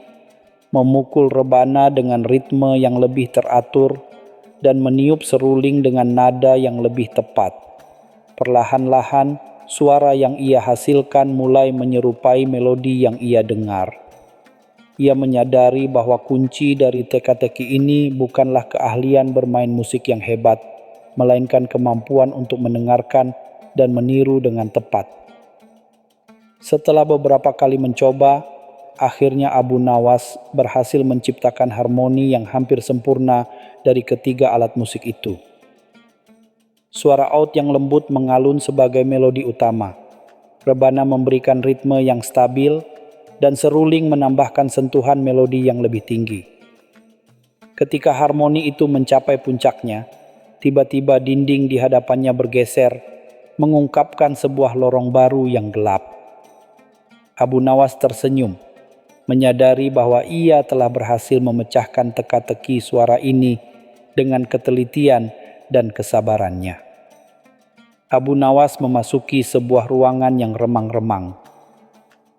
memukul rebana dengan ritme yang lebih teratur, dan meniup seruling dengan nada yang lebih tepat. Perlahan-lahan, suara yang ia hasilkan mulai menyerupai melodi yang ia dengar. Ia menyadari bahwa kunci dari teka-teki ini bukanlah keahlian bermain musik yang hebat, melainkan kemampuan untuk mendengarkan dan meniru dengan tepat. Setelah beberapa kali mencoba, akhirnya Abu Nawas berhasil menciptakan harmoni yang hampir sempurna dari ketiga alat musik itu. Suara oud yang lembut mengalun sebagai melodi utama. Rebana memberikan ritme yang stabil, dan seruling menambahkan sentuhan melodi yang lebih tinggi. Ketika harmoni itu mencapai puncaknya, tiba-tiba dinding di hadapannya bergeser, mengungkapkan sebuah lorong baru yang gelap. Abu Nawas tersenyum, menyadari bahwa ia telah berhasil memecahkan teka-teki suara ini dengan ketelitian dan kesabarannya. Abu Nawas memasuki sebuah ruangan yang remang-remang.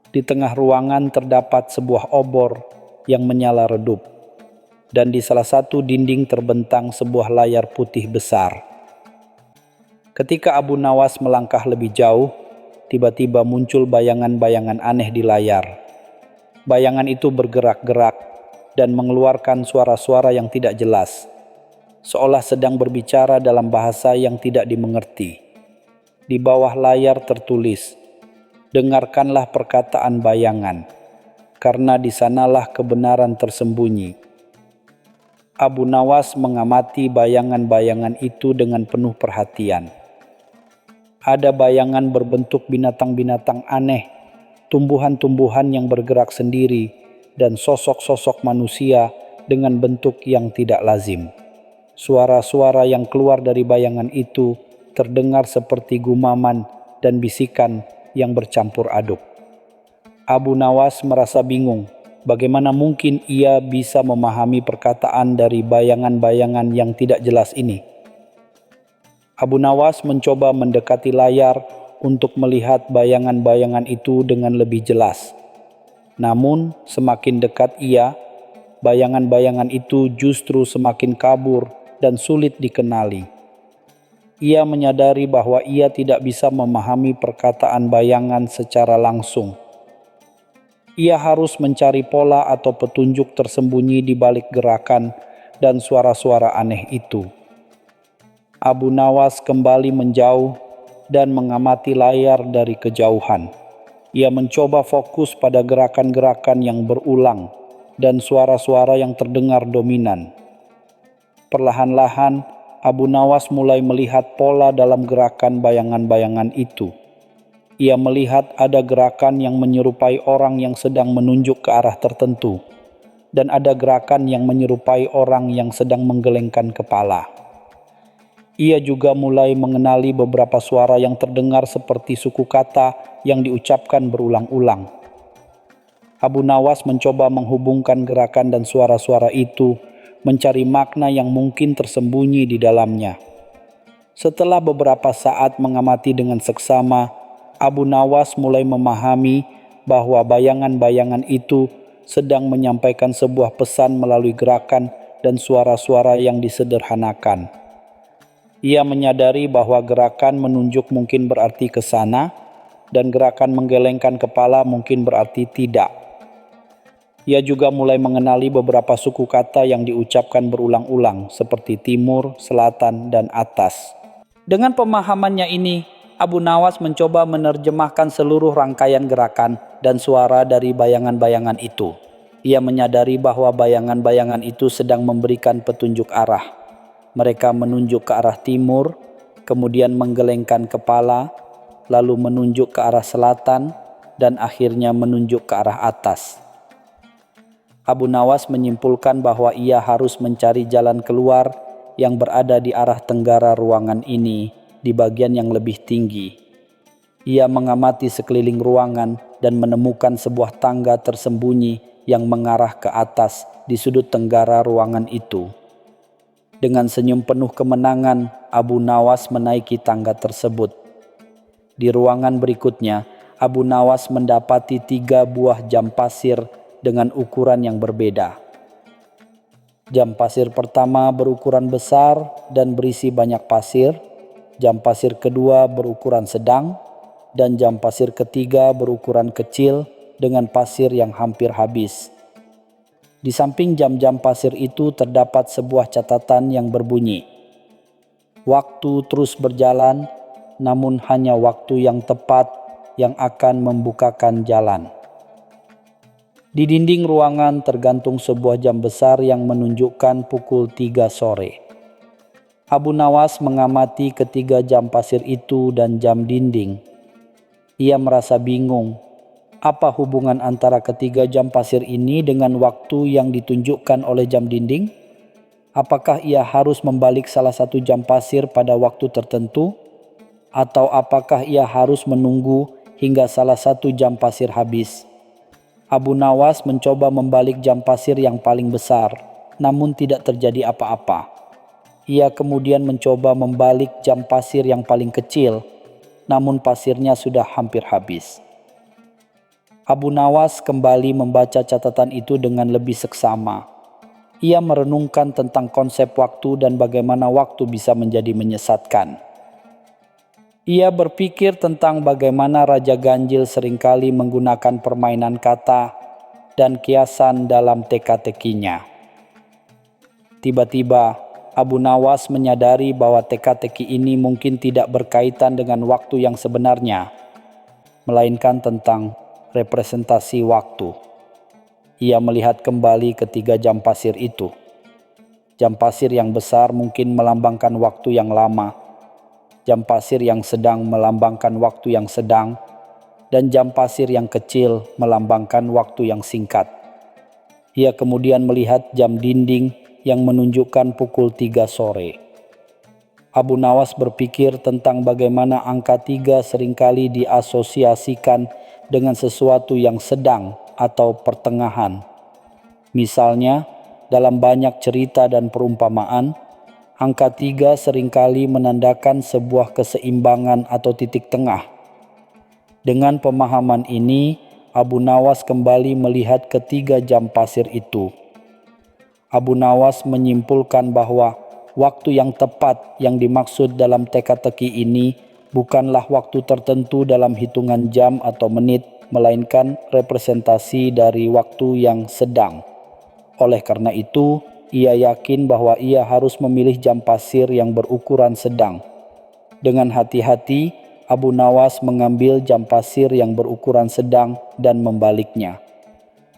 Di tengah ruangan terdapat sebuah obor yang menyala redup, dan di salah satu dinding terbentang sebuah layar putih besar. Ketika Abu Nawas melangkah lebih jauh, tiba-tiba muncul bayangan-bayangan aneh di layar. Bayangan itu bergerak-gerak dan mengeluarkan suara-suara yang tidak jelas, seolah sedang berbicara dalam bahasa yang tidak dimengerti. Di bawah layar tertulis, "Dengarkanlah perkataan bayangan, karena di sanalah kebenaran tersembunyi." Abu Nawas mengamati bayangan-bayangan itu dengan penuh perhatian. Ada bayangan berbentuk binatang-binatang aneh, tumbuhan-tumbuhan yang bergerak sendiri, dan sosok-sosok manusia dengan bentuk yang tidak lazim. Suara-suara yang keluar dari bayangan itu terdengar seperti gumaman dan bisikan yang bercampur aduk. Abu Nawas merasa bingung, bagaimana mungkin ia bisa memahami perkataan dari bayangan-bayangan yang tidak jelas ini. Abu Nawas mencoba mendekati layar untuk melihat bayangan-bayangan itu dengan lebih jelas. Namun, semakin dekat ia, bayangan-bayangan itu justru semakin kabur dan sulit dikenali. Ia menyadari bahwa ia tidak bisa memahami perkataan bayangan secara langsung. Ia harus mencari pola atau petunjuk tersembunyi di balik gerakan dan suara-suara aneh itu. Abu Nawas kembali menjauh dan mengamati layar dari kejauhan. Ia mencoba fokus pada gerakan-gerakan yang berulang dan suara-suara yang terdengar dominan. Perlahan-lahan, Abu Nawas mulai melihat pola dalam gerakan bayangan-bayangan itu. Ia melihat ada gerakan yang menyerupai orang yang sedang menunjuk ke arah tertentu, dan ada gerakan yang menyerupai orang yang sedang menggelengkan kepala. Ia juga mulai mengenali beberapa suara yang terdengar seperti suku kata yang diucapkan berulang-ulang. Abu Nawas mencoba menghubungkan gerakan dan suara-suara itu, mencari makna yang mungkin tersembunyi di dalamnya. Setelah beberapa saat mengamati dengan seksama, Abu Nawas mulai memahami bahwa bayangan-bayangan itu sedang menyampaikan sebuah pesan melalui gerakan dan suara-suara yang disederhanakan. Ia menyadari bahwa gerakan menunjuk mungkin berarti ke sana, dan gerakan menggelengkan kepala mungkin berarti tidak. Ia juga mulai mengenali beberapa suku kata yang diucapkan berulang-ulang, seperti timur, selatan, dan atas. Dengan pemahamannya ini, Abu Nawas mencoba menerjemahkan seluruh rangkaian gerakan dan suara dari bayangan-bayangan itu. Ia menyadari bahwa bayangan-bayangan itu sedang memberikan petunjuk arah. Mereka menunjuk ke arah timur, kemudian menggelengkan kepala, lalu menunjuk ke arah selatan, dan akhirnya menunjuk ke arah atas. Abu Nawas menyimpulkan bahwa ia harus mencari jalan keluar yang berada di arah tenggara ruangan ini, di bagian yang lebih tinggi. Ia mengamati sekeliling ruangan dan menemukan sebuah tangga tersembunyi yang mengarah ke atas di sudut tenggara ruangan itu. Dengan senyum penuh kemenangan, Abu Nawas menaiki tangga tersebut. Di ruangan berikutnya, Abu Nawas mendapati 3 buah jam pasir dengan ukuran yang berbeda. Jam pasir pertama berukuran besar dan berisi banyak pasir, jam pasir kedua berukuran sedang, dan jam pasir ketiga berukuran kecil dengan pasir yang hampir habis. Di samping jam-jam pasir itu terdapat sebuah catatan yang berbunyi, "Waktu terus berjalan, namun hanya waktu yang tepat yang akan membukakan jalan." Di dinding ruangan tergantung sebuah jam besar yang menunjukkan pukul 3 sore. Abu Nawas mengamati ketiga jam pasir itu dan jam dinding. Ia merasa bingung. Apa hubungan antara ketiga jam pasir ini dengan waktu yang ditunjukkan oleh jam dinding? Apakah ia harus membalik salah satu jam pasir pada waktu tertentu? Atau apakah ia harus menunggu hingga salah satu jam pasir habis? Abu Nawas mencoba membalik jam pasir yang paling besar, namun tidak terjadi apa-apa. Ia kemudian mencoba membalik jam pasir yang paling kecil, namun pasirnya sudah hampir habis. Abu Nawas kembali membaca catatan itu dengan lebih seksama. Ia merenungkan tentang konsep waktu dan bagaimana waktu bisa menjadi menyesatkan. Ia berpikir tentang bagaimana Raja Ganjil seringkali menggunakan permainan kata dan kiasan dalam teka-tekinya. Tiba-tiba, Abu Nawas menyadari bahwa teka-teki ini mungkin tidak berkaitan dengan waktu yang sebenarnya, melainkan tentang representasi waktu. Ia melihat kembali ketiga jam pasir itu. Jam pasir yang besar mungkin melambangkan waktu yang lama, jam pasir yang sedang melambangkan waktu yang sedang, dan jam pasir yang kecil melambangkan waktu yang singkat. Ia kemudian melihat jam dinding yang menunjukkan pukul 3 sore. Abu Nawas berpikir tentang bagaimana angka 3 seringkali diasosiasikan dengan sesuatu yang sedang atau pertengahan. Misalnya, dalam banyak cerita dan perumpamaan, angka 3 seringkali menandakan sebuah keseimbangan atau titik tengah. Dengan pemahaman ini, Abu Nawas kembali melihat ketiga jam pasir itu. Abu Nawas menyimpulkan bahwa waktu yang tepat yang dimaksud dalam teka-teki ini bukanlah waktu tertentu dalam hitungan jam atau menit, melainkan representasi dari waktu yang sedang. Oleh karena itu, ia yakin bahwa ia harus memilih jam pasir yang berukuran sedang. Dengan hati-hati, Abu Nawas mengambil jam pasir yang berukuran sedang dan membaliknya.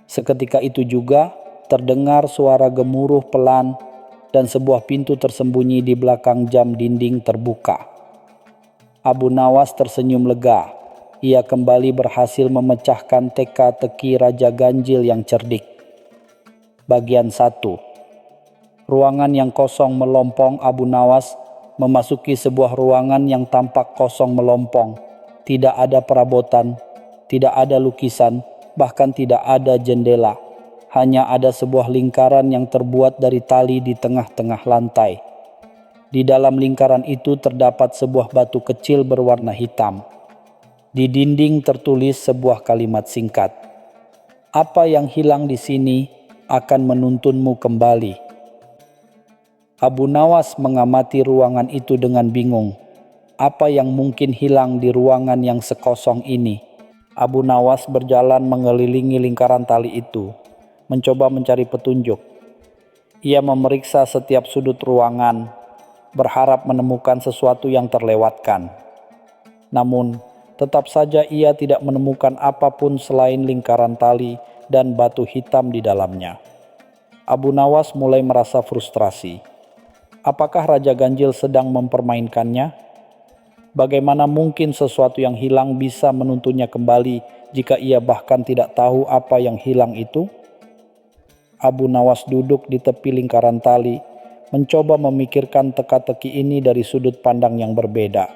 Seketika itu juga, terdengar suara gemuruh pelan dan sebuah pintu tersembunyi di belakang jam dinding terbuka. Abu Nawas tersenyum lega. Ia kembali berhasil memecahkan teka-teki Raja Ganjil yang cerdik. Bagian 1. Ruangan yang kosong melompong. Abu Nawas memasuki sebuah ruangan yang tampak kosong melompong. Tidak ada perabotan, tidak ada lukisan, bahkan tidak ada jendela. Hanya ada sebuah lingkaran yang terbuat dari tali di tengah-tengah lantai. Di dalam lingkaran itu terdapat sebuah batu kecil berwarna hitam. Di dinding tertulis sebuah kalimat singkat. Apa yang hilang di sini akan menuntunmu kembali. Abu Nawas mengamati ruangan itu dengan bingung. Apa yang mungkin hilang di ruangan yang sekosong ini? Abu Nawas berjalan mengelilingi lingkaran tali itu, mencoba mencari petunjuk. Ia memeriksa setiap sudut ruangan, berharap menemukan sesuatu yang terlewatkan. Namun, tetap saja ia tidak menemukan apapun selain lingkaran tali dan batu hitam di dalamnya. Abu Nawas mulai merasa frustrasi. Apakah Raja Ganjil sedang mempermainkannya? Bagaimana mungkin sesuatu yang hilang bisa menuntunnya kembali jika ia bahkan tidak tahu apa yang hilang itu? Abu Nawas duduk di tepi lingkaran tali, mencoba memikirkan teka-teki ini dari sudut pandang yang berbeda.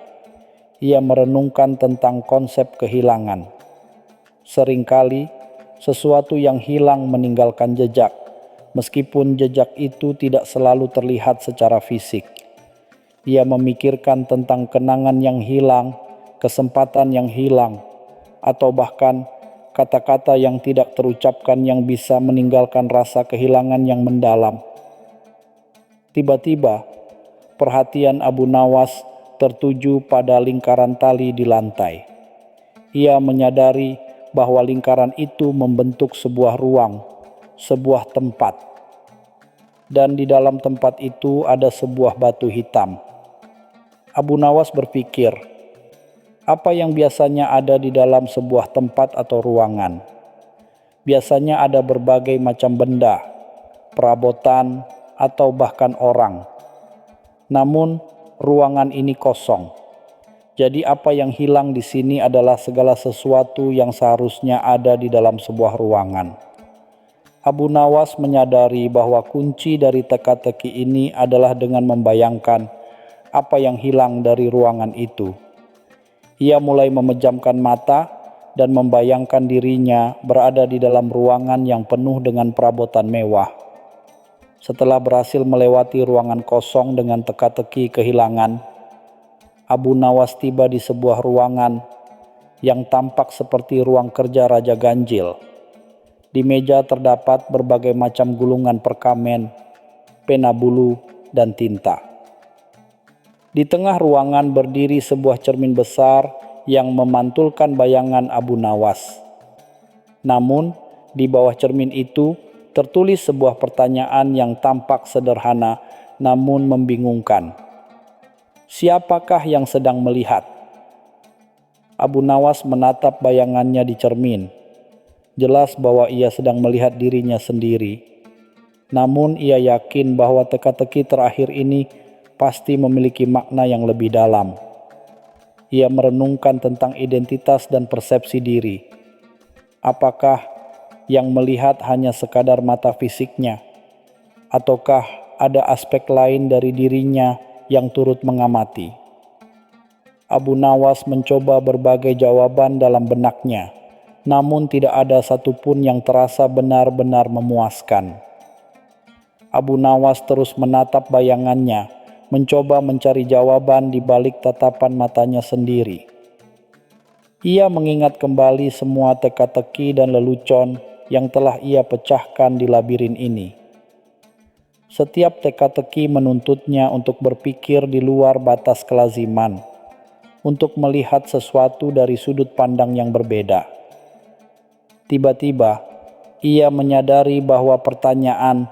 Ia merenungkan tentang konsep kehilangan. Seringkali, sesuatu yang hilang meninggalkan jejak, meskipun jejak itu tidak selalu terlihat secara fisik. Ia memikirkan tentang kenangan yang hilang, kesempatan yang hilang, atau bahkan kata-kata yang tidak terucapkan yang bisa meninggalkan rasa kehilangan yang mendalam. Tiba-tiba, perhatian Abu Nawas tertuju pada lingkaran tali di lantai. Ia menyadari bahwa lingkaran itu membentuk sebuah ruang, sebuah tempat. Dan di dalam tempat itu ada sebuah batu hitam. Abu Nawas berpikir, apa yang biasanya ada di dalam sebuah tempat atau ruangan? Biasanya ada berbagai macam benda, perabotan, atau bahkan orang. Namun, ruangan ini kosong. Jadi apa yang hilang di sini adalah segala sesuatu yang seharusnya ada di dalam sebuah ruangan. Abu Nawas menyadari bahwa kunci dari teka-teki ini adalah dengan membayangkan apa yang hilang dari ruangan itu. Ia mulai memejamkan mata dan membayangkan dirinya berada di dalam ruangan yang penuh dengan perabotan mewah. Setelah berhasil melewati ruangan kosong dengan teka-teki kehilangan, Abu Nawas tiba di sebuah ruangan yang tampak seperti ruang kerja Raja Ganjil. Di meja terdapat berbagai macam gulungan perkamen, pena bulu, dan tinta. Di tengah ruangan berdiri sebuah cermin besar yang memantulkan bayangan Abu Nawas. Namun, di bawah cermin itu tertulis sebuah pertanyaan yang tampak sederhana namun membingungkan. Siapakah yang sedang melihat? Abu Nawas menatap bayangannya di cermin. Jelas bahwa ia sedang melihat dirinya sendiri. Namun ia yakin bahwa teka-teki terakhir ini pasti memiliki makna yang lebih dalam. Ia merenungkan tentang identitas dan persepsi diri. Apakah yang melihat hanya sekadar mata fisiknya? Ataukah ada aspek lain dari dirinya yang turut mengamati? Abu Nawas mencoba berbagai jawaban dalam benaknya, namun tidak ada satupun yang terasa benar-benar memuaskan. Abu Nawas terus menatap bayangannya, mencoba mencari jawaban di balik tatapan matanya sendiri. Ia mengingat kembali semua teka-teki dan lelucon yang telah ia pecahkan di labirin ini. Setiap teka-teki menuntutnya untuk berpikir di luar batas kelaziman, untuk melihat sesuatu dari sudut pandang yang berbeda. Tiba-tiba, ia menyadari bahwa pertanyaan,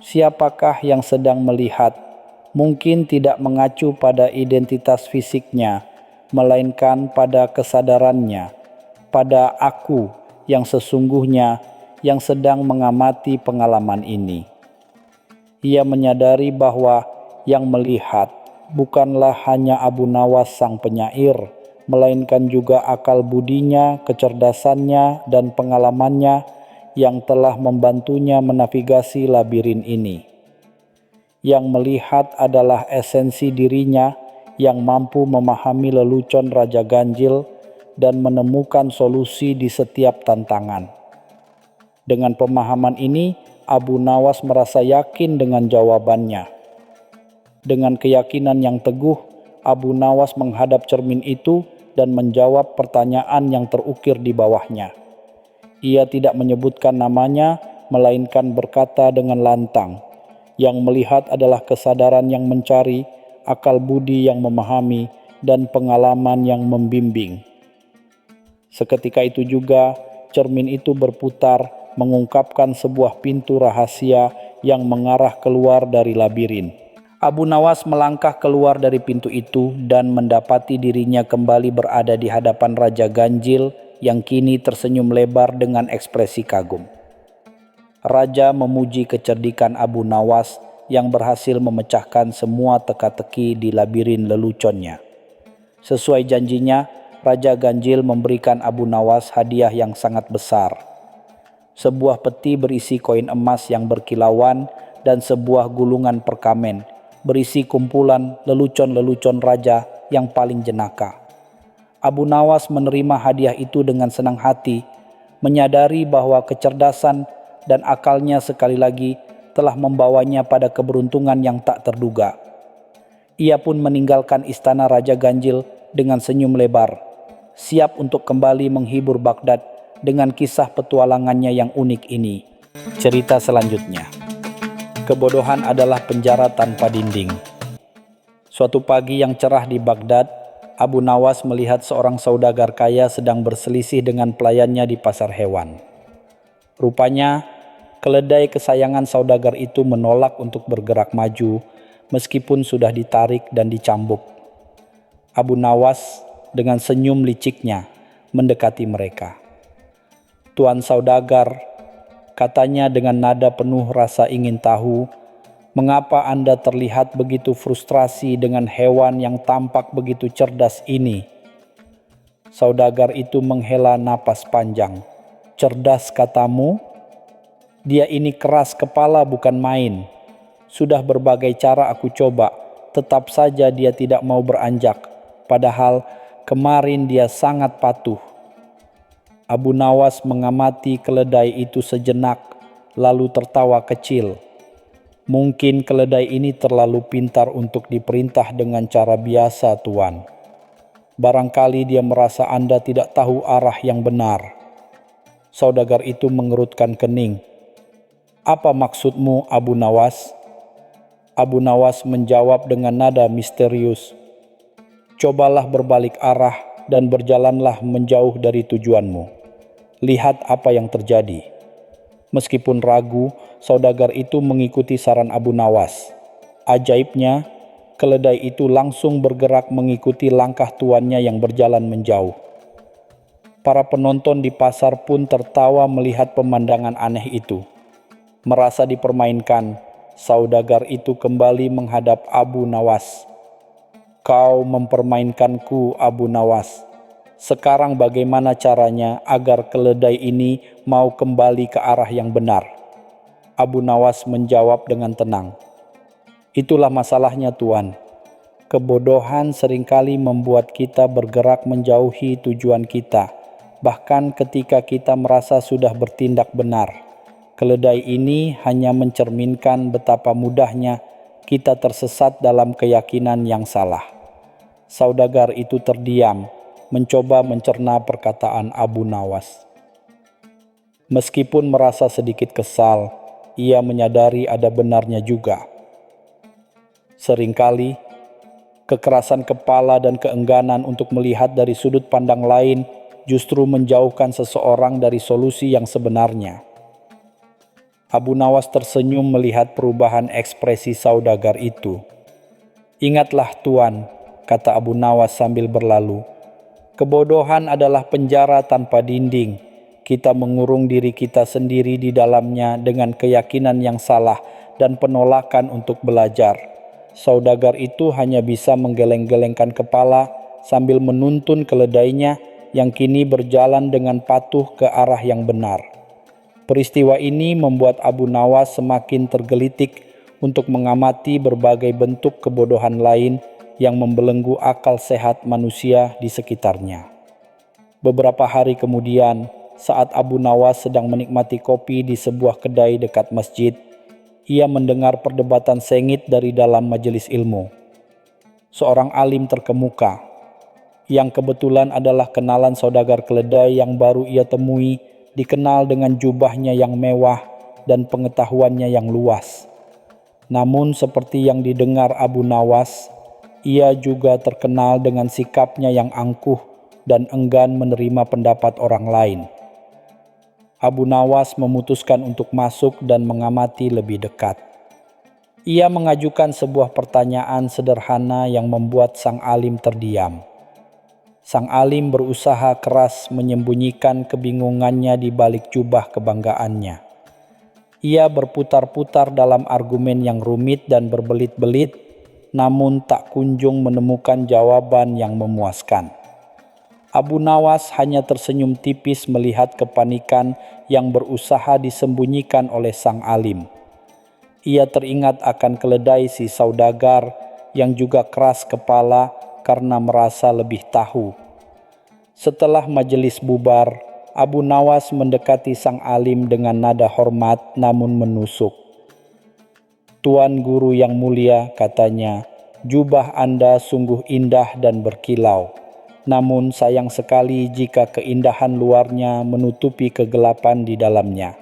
siapakah yang sedang melihat, mungkin tidak mengacu pada identitas fisiknya, melainkan pada kesadarannya, pada aku yang sesungguhnya yang sedang mengamati pengalaman ini. Ia menyadari bahwa yang melihat bukanlah hanya Abu Nawas sang penyair, melainkan juga akal budinya, kecerdasannya, dan pengalamannya yang telah membantunya menavigasi labirin ini. Yang melihat adalah esensi dirinya yang mampu memahami lelucon Raja Ganjil dan menemukan solusi di setiap tantangan. Dengan pemahaman ini, Abu Nawas merasa yakin dengan jawabannya. Dengan keyakinan yang teguh, Abu Nawas menghadap cermin itu dan menjawab pertanyaan yang terukir di bawahnya. Ia tidak menyebutkan namanya, melainkan berkata dengan lantang, yang melihat adalah kesadaran yang mencari, akal budi yang memahami, dan pengalaman yang membimbing. Seketika itu juga, cermin itu berputar, mengungkapkan sebuah pintu rahasia yang mengarah keluar dari labirin. Abu Nawas melangkah keluar dari pintu itu dan mendapati dirinya kembali berada di hadapan Raja Ganjil yang kini tersenyum lebar dengan ekspresi kagum. Raja memuji kecerdikan Abu Nawas yang berhasil memecahkan semua teka-teki di labirin leluconnya. Sesuai janjinya, Raja Ganjil memberikan Abu Nawas hadiah yang sangat besar. Sebuah peti berisi koin emas yang berkilauan dan sebuah gulungan perkamen berisi kumpulan lelucon-lelucon raja yang paling jenaka. Abu Nawas menerima hadiah itu dengan senang hati, menyadari bahwa kecerdasan dan akalnya sekali lagi telah membawanya pada keberuntungan yang tak terduga. Ia pun meninggalkan istana Raja Ganjil dengan senyum lebar, siap untuk kembali menghibur Baghdad dengan kisah petualangannya yang unik ini. Cerita selanjutnya. Kebodohan adalah penjara tanpa dinding. Suatu pagi yang cerah di Baghdad, Abu Nawas melihat seorang saudagar kaya sedang berselisih dengan pelayannya di pasar hewan. Rupanya, keledai kesayangan saudagar itu menolak untuk bergerak maju meskipun sudah ditarik dan dicambuk. Abu Nawas dengan senyum liciknya mendekati mereka. "Tuan saudagar," katanya dengan nada penuh rasa ingin tahu, "mengapa Anda terlihat begitu frustrasi dengan hewan yang tampak begitu cerdas ini?" Saudagar itu menghela napas panjang. "Cerdas katamu? Dia ini keras kepala bukan main. Sudah berbagai cara aku coba, tetap saja dia tidak mau beranjak. Padahal kemarin dia sangat patuh." Abu Nawas mengamati keledai itu sejenak, lalu tertawa kecil. "Mungkin keledai ini terlalu pintar untuk diperintah dengan cara biasa, Tuan. Barangkali dia merasa Anda tidak tahu arah yang benar." Saudagar itu mengerutkan kening. "Apa maksudmu, Abu Nawas?" Abu Nawas menjawab dengan nada misterius, "Cobalah berbalik arah dan berjalanlah menjauh dari tujuanmu. Lihat apa yang terjadi." Meskipun ragu, saudagar itu mengikuti saran Abu Nawas. Ajaibnya, keledai itu langsung bergerak mengikuti langkah tuannya yang berjalan menjauh. Para penonton di pasar pun tertawa melihat pemandangan aneh itu. Merasa dipermainkan, saudagar itu kembali menghadap Abu Nawas. "Kau mempermainkanku, Abu Nawas. Sekarang bagaimana caranya agar keledai ini mau kembali ke arah yang benar?" Abu Nawas menjawab dengan tenang, "Itulah masalahnya, Tuan. Kebodohan seringkali membuat kita bergerak menjauhi tujuan kita, bahkan ketika kita merasa sudah bertindak benar. Keledai ini hanya mencerminkan betapa mudahnya kita tersesat dalam keyakinan yang salah." Saudagar itu terdiam, mencoba mencerna perkataan Abu Nawas. Meskipun merasa sedikit kesal, ia menyadari ada benarnya juga. Seringkali, kekerasan kepala dan keengganan untuk melihat dari sudut pandang lain justru menjauhkan seseorang dari solusi yang sebenarnya. Abu Nawas tersenyum melihat perubahan ekspresi saudagar itu. "Ingatlah, Tuan," kata Abu Nawas sambil berlalu, "kebodohan adalah penjara tanpa dinding. Kita mengurung diri kita sendiri di dalamnya dengan keyakinan yang salah dan penolakan untuk belajar." Saudagar itu hanya bisa menggeleng-gelengkan kepala sambil menuntun keledainya yang kini berjalan dengan patuh ke arah yang benar. Peristiwa ini membuat Abu Nawas semakin tergelitik untuk mengamati berbagai bentuk kebodohan lain yang membelenggu akal sehat manusia di sekitarnya. Beberapa hari kemudian, saat Abu Nawas sedang menikmati kopi di sebuah kedai dekat masjid, ia mendengar perdebatan sengit dari dalam majelis ilmu. Seorang alim terkemuka, yang kebetulan adalah kenalan saudagar keledai yang baru ia temui, dikenal dengan jubahnya yang mewah dan pengetahuannya yang luas. Namun seperti yang didengar Abu Nawas, ia juga terkenal dengan sikapnya yang angkuh dan enggan menerima pendapat orang lain. Abu Nawas memutuskan untuk masuk dan mengamati lebih dekat. Ia mengajukan sebuah pertanyaan sederhana yang membuat sang alim terdiam. Sang alim berusaha keras menyembunyikan kebingungannya di balik jubah kebanggaannya. Ia berputar-putar dalam argumen yang rumit dan berbelit-belit, namun tak kunjung menemukan jawaban yang memuaskan. Abu Nawas hanya tersenyum tipis melihat kepanikan yang berusaha disembunyikan oleh sang alim. Ia teringat akan keledai si saudagar yang juga keras kepala karena merasa lebih tahu. Setelah majelis bubar, Abu Nawas mendekati sang alim dengan nada hormat namun menusuk. "Tuan Guru yang mulia," katanya, "jubah Anda sungguh indah dan berkilau. Namun sayang sekali jika keindahan luarnya menutupi kegelapan di dalamnya.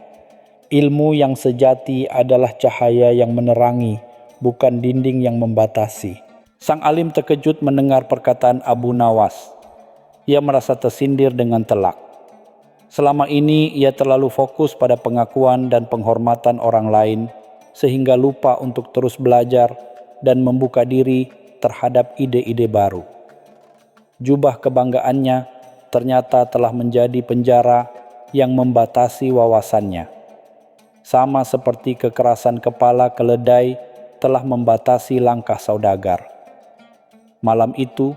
Ilmu yang sejati adalah cahaya yang menerangi, bukan dinding yang membatasi." Sang alim terkejut mendengar perkataan Abu Nawas. Ia merasa tersindir dengan telak. Selama ini ia terlalu fokus pada pengakuan dan penghormatan orang lain, sehingga lupa untuk terus belajar dan membuka diri terhadap ide-ide baru. Jubah kebanggaannya ternyata telah menjadi penjara yang membatasi wawasannya. Sama seperti kekerasan kepala keledai telah membatasi langkah saudagar. Malam itu,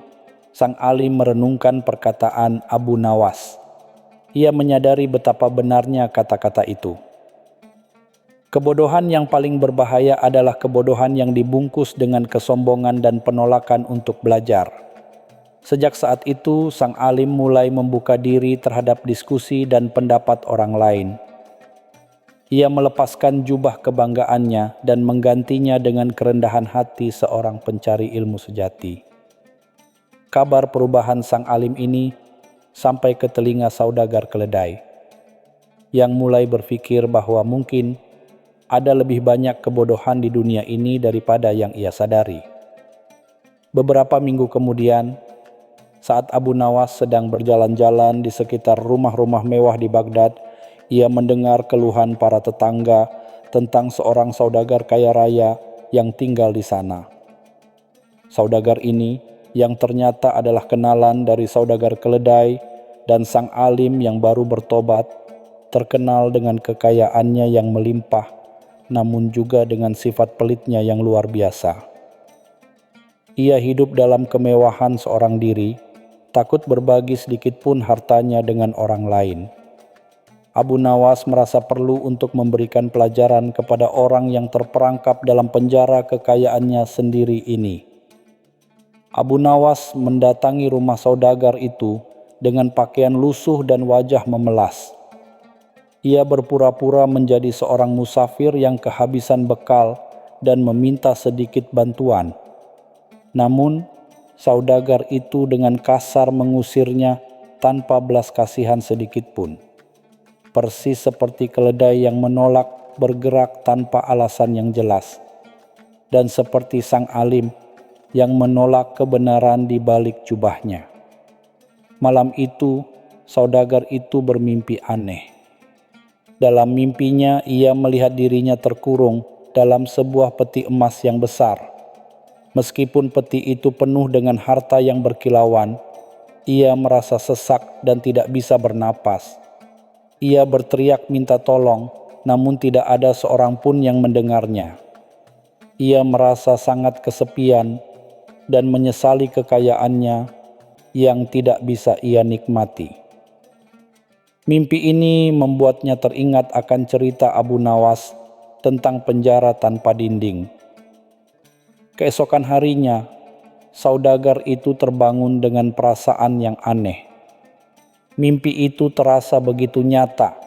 sang alim merenungkan perkataan Abu Nawas. Ia menyadari betapa benarnya kata-kata itu. Kebodohan yang paling berbahaya adalah kebodohan yang dibungkus dengan kesombongan dan penolakan untuk belajar. Sejak saat itu, sang alim mulai membuka diri terhadap diskusi dan pendapat orang lain. Ia melepaskan jubah kebanggaannya dan menggantinya dengan kerendahan hati seorang pencari ilmu sejati. Kabar perubahan sang alim ini sampai ke telinga saudagar keledai, yang mulai berpikir bahwa mungkin ada lebih banyak kebodohan di dunia ini daripada yang ia sadari. Beberapa minggu kemudian, saat Abu Nawas sedang berjalan-jalan di sekitar rumah-rumah mewah di Baghdad, ia mendengar keluhan para tetangga tentang seorang saudagar kaya raya yang tinggal di sana. Saudagar ini yang ternyata adalah kenalan dari saudagar keledai dan sang alim yang baru bertobat, terkenal dengan kekayaannya yang melimpah, namun juga dengan sifat pelitnya yang luar biasa. Ia hidup dalam kemewahan seorang diri, takut berbagi sedikit pun hartanya dengan orang lain. Abu Nawas merasa perlu untuk memberikan pelajaran kepada orang yang terperangkap dalam penjara kekayaannya sendiri ini. Abu Nawas mendatangi rumah saudagar itu dengan pakaian lusuh dan wajah memelas. Ia berpura-pura menjadi seorang musafir yang kehabisan bekal dan meminta sedikit bantuan. Namun, saudagar itu dengan kasar mengusirnya tanpa belas kasihan sedikit pun. Persis seperti keledai yang menolak bergerak tanpa alasan yang jelas. Dan seperti sang alim yang menolak kebenaran di balik jubahnya. Malam itu, saudagar itu bermimpi aneh. Dalam mimpinya, ia melihat dirinya terkurung dalam sebuah peti emas yang besar. Meskipun peti itu penuh dengan harta yang berkilauan, ia merasa sesak dan tidak bisa bernapas. Ia berteriak minta tolong, namun tidak ada seorang pun yang mendengarnya. Ia merasa sangat kesepian dan menyesali kekayaannya yang tidak bisa ia nikmati. Mimpi ini membuatnya teringat akan cerita Abu Nawas tentang penjara tanpa dinding. Keesokan harinya, saudagar itu terbangun dengan perasaan yang aneh. Mimpi itu terasa begitu nyata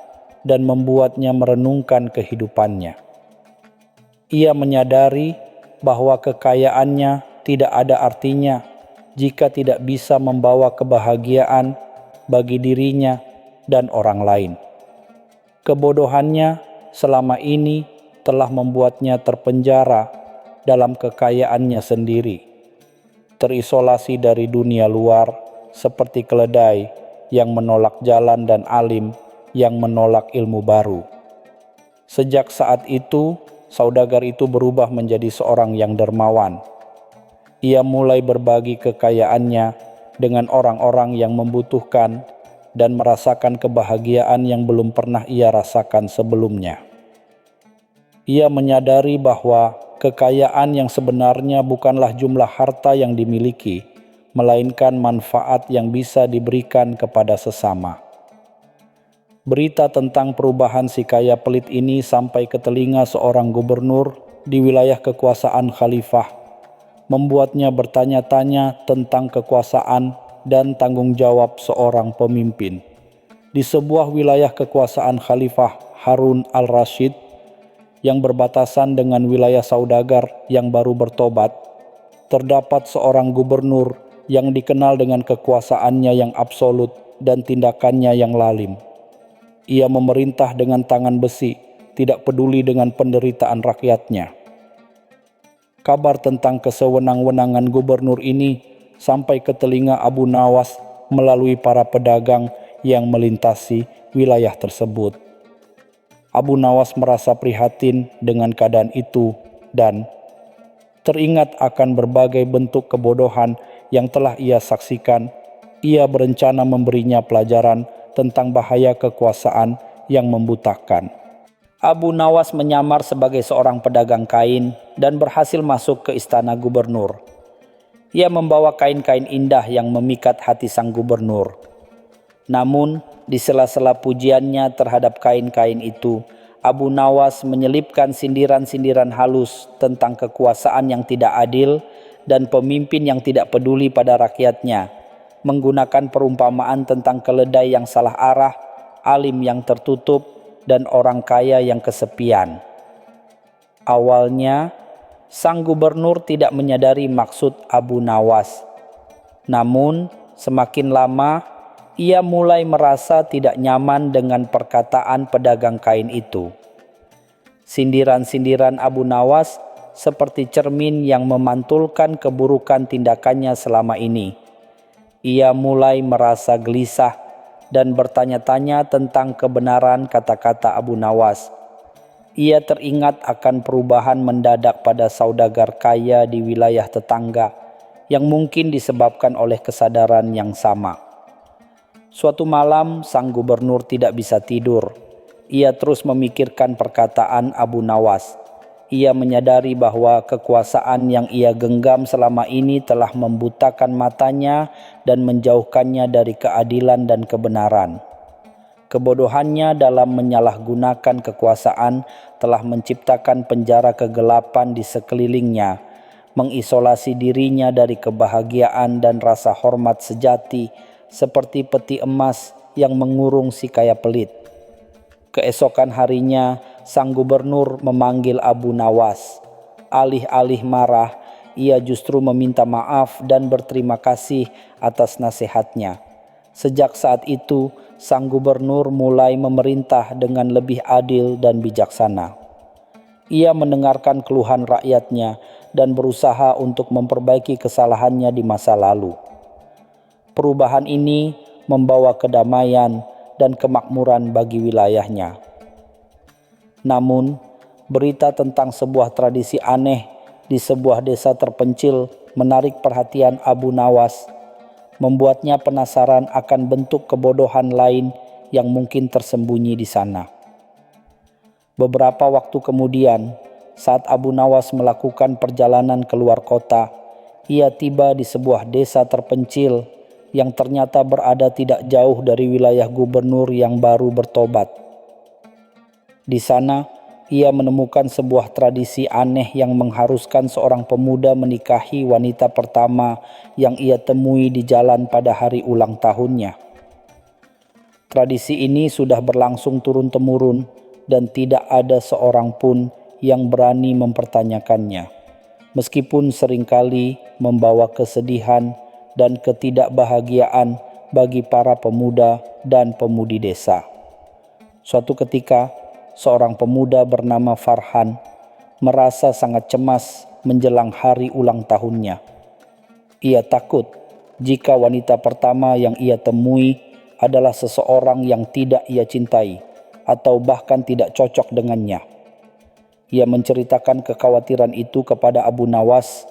dan membuatnya merenungkan kehidupannya. Ia menyadari bahwa kekayaannya tidak ada artinya jika tidak bisa membawa kebahagiaan bagi dirinya dan orang lain. Kebodohannya selama ini telah membuatnya terpenjara dalam kekayaannya sendiri, terisolasi dari dunia luar seperti keledai yang menolak jalan dan alim yang menolak ilmu baru. Sejak saat itu, saudagar itu berubah menjadi seorang yang dermawan. Ia mulai berbagi kekayaannya dengan orang-orang yang membutuhkan dan merasakan kebahagiaan yang belum pernah ia rasakan sebelumnya. Ia menyadari bahwa kekayaan yang sebenarnya bukanlah jumlah harta yang dimiliki, melainkan manfaat yang bisa diberikan kepada sesama. Berita tentang perubahan si kaya pelit ini sampai ke telinga seorang gubernur di wilayah kekuasaan khalifah, membuatnya bertanya-tanya tentang kekuasaan dan tanggung jawab seorang pemimpin. Di sebuah wilayah kekuasaan Khalifah Harun al-Rashid yang berbatasan dengan wilayah saudagar yang baru bertobat, terdapat seorang gubernur yang dikenal dengan kekuasaannya yang absolut dan tindakannya yang lalim. Ia memerintah dengan tangan besi, tidak peduli dengan penderitaan rakyatnya. Kabar tentang kesewenang-wenangan gubernur ini sampai ke telinga Abu Nawas melalui para pedagang yang melintasi wilayah tersebut. Abu Nawas merasa prihatin dengan keadaan itu dan teringat akan berbagai bentuk kebodohan yang telah ia saksikan. Ia berencana memberinya pelajaran tentang bahaya kekuasaan yang membutakan. Abu Nawas menyamar sebagai seorang pedagang kain dan berhasil masuk ke istana gubernur. Ia membawa kain-kain indah yang memikat hati sang gubernur. Namun, di sela-sela pujiannya terhadap kain-kain itu, Abu Nawas menyelipkan sindiran-sindiran halus tentang kekuasaan yang tidak adil dan pemimpin yang tidak peduli pada rakyatnya, menggunakan perumpamaan tentang keledai yang salah arah, alim yang tertutup, dan orang kaya yang kesepian. Awalnya, sang gubernur tidak menyadari maksud Abu Nawas. Namun, semakin lama, ia mulai merasa tidak nyaman dengan perkataan pedagang kain itu. Sindiran-sindiran Abu Nawas seperti cermin yang memantulkan keburukan tindakannya selama ini. Ia mulai merasa gelisah dan bertanya-tanya tentang kebenaran kata-kata Abu Nawas. Ia teringat akan perubahan mendadak pada saudagar kaya di wilayah tetangga yang mungkin disebabkan oleh kesadaran yang sama. Suatu malam sang gubernur tidak bisa tidur. Ia terus memikirkan perkataan Abu Nawas. Ia menyadari bahwa kekuasaan yang ia genggam selama ini telah membutakan matanya dan menjauhkannya dari keadilan dan kebenaran. Kebodohannya dalam menyalahgunakan kekuasaan telah menciptakan penjara kegelapan di sekelilingnya, mengisolasi dirinya dari kebahagiaan dan rasa hormat sejati seperti peti emas yang mengurung si kaya pelit. Keesokan harinya, sang gubernur memanggil Abu Nawas. Alih-alih marah, ia justru meminta maaf dan berterima kasih atas nasihatnya. Sejak saat itu, sang gubernur mulai memerintah dengan lebih adil dan bijaksana. Ia mendengarkan keluhan rakyatnya dan berusaha untuk memperbaiki kesalahannya di masa lalu. Perubahan ini membawa kedamaian dan kemakmuran bagi wilayahnya. Namun, berita tentang sebuah tradisi aneh di sebuah desa terpencil menarik perhatian Abu Nawas, membuatnya penasaran akan bentuk kebodohan lain yang mungkin tersembunyi di sana. Beberapa waktu kemudian, saat Abu Nawas melakukan perjalanan keluar kota, ia tiba di sebuah desa terpencil yang ternyata berada tidak jauh dari wilayah gubernur yang baru bertobat. Di sana, ia menemukan sebuah tradisi aneh yang mengharuskan seorang pemuda menikahi wanita pertama yang ia temui di jalan pada hari ulang tahunnya. Tradisi ini sudah berlangsung turun-temurun dan tidak ada seorang pun yang berani mempertanyakannya, meskipun seringkali membawa kesedihan dan ketidakbahagiaan bagi para pemuda dan pemudi desa. Suatu ketika, seorang pemuda bernama Farhan merasa sangat cemas menjelang hari ulang tahunnya. Ia takut jika wanita pertama yang ia temui adalah seseorang yang tidak ia cintai atau bahkan tidak cocok dengannya. Ia menceritakan kekhawatiran itu kepada Abu Nawas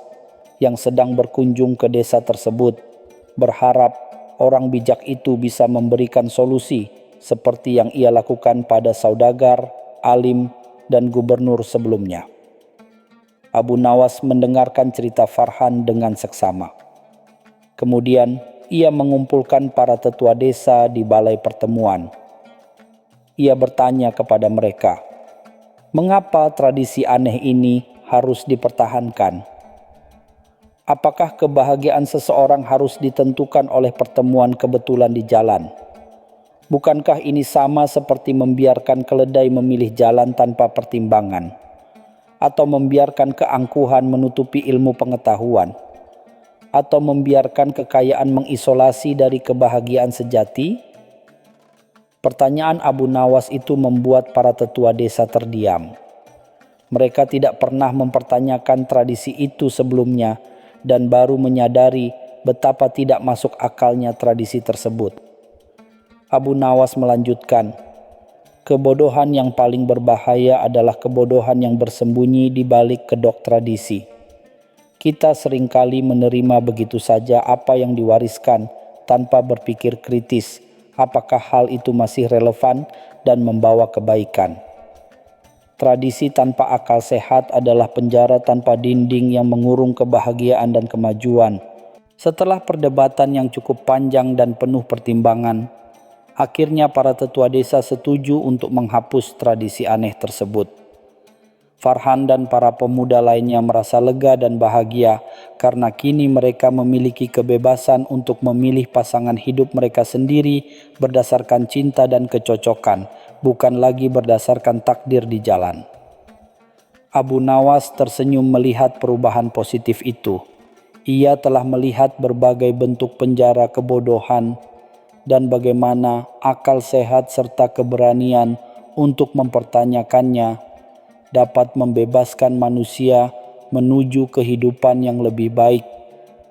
yang sedang berkunjung ke desa tersebut, berharap orang bijak itu bisa memberikan solusi seperti yang ia lakukan pada saudagar, alim, dan gubernur sebelumnya. Abu Nawas mendengarkan cerita Farhan dengan seksama. Kemudian ia mengumpulkan para tetua desa di balai pertemuan. Ia bertanya kepada mereka, mengapa tradisi aneh ini harus dipertahankan? Apakah kebahagiaan seseorang harus ditentukan oleh pertemuan kebetulan di jalan? Bukankah ini sama seperti membiarkan keledai memilih jalan tanpa pertimbangan? Atau membiarkan keangkuhan menutupi ilmu pengetahuan? Atau membiarkan kekayaan mengisolasi dari kebahagiaan sejati? Pertanyaan Abu Nawas itu membuat para tetua desa terdiam. Mereka tidak pernah mempertanyakan tradisi itu sebelumnya dan baru menyadari betapa tidak masuk akalnya tradisi tersebut. Abu Nawas melanjutkan, kebodohan yang paling berbahaya adalah kebodohan yang bersembunyi di balik kedok tradisi. Kita seringkali menerima begitu saja apa yang diwariskan tanpa berpikir kritis apakah hal itu masih relevan dan membawa kebaikan. Tradisi tanpa akal sehat adalah penjara tanpa dinding yang mengurung kebahagiaan dan kemajuan. Setelah perdebatan yang cukup panjang dan penuh pertimbangan, akhirnya para tetua desa setuju untuk menghapus tradisi aneh tersebut. Farhan dan para pemuda lainnya merasa lega dan bahagia karena kini mereka memiliki kebebasan untuk memilih pasangan hidup mereka sendiri berdasarkan cinta dan kecocokan, bukan lagi berdasarkan takdir di jalan. Abu Nawas tersenyum melihat perubahan positif itu. Ia telah melihat berbagai bentuk penjara kebodohan dan bagaimana akal sehat serta keberanian untuk mempertanyakannya dapat membebaskan manusia menuju kehidupan yang lebih baik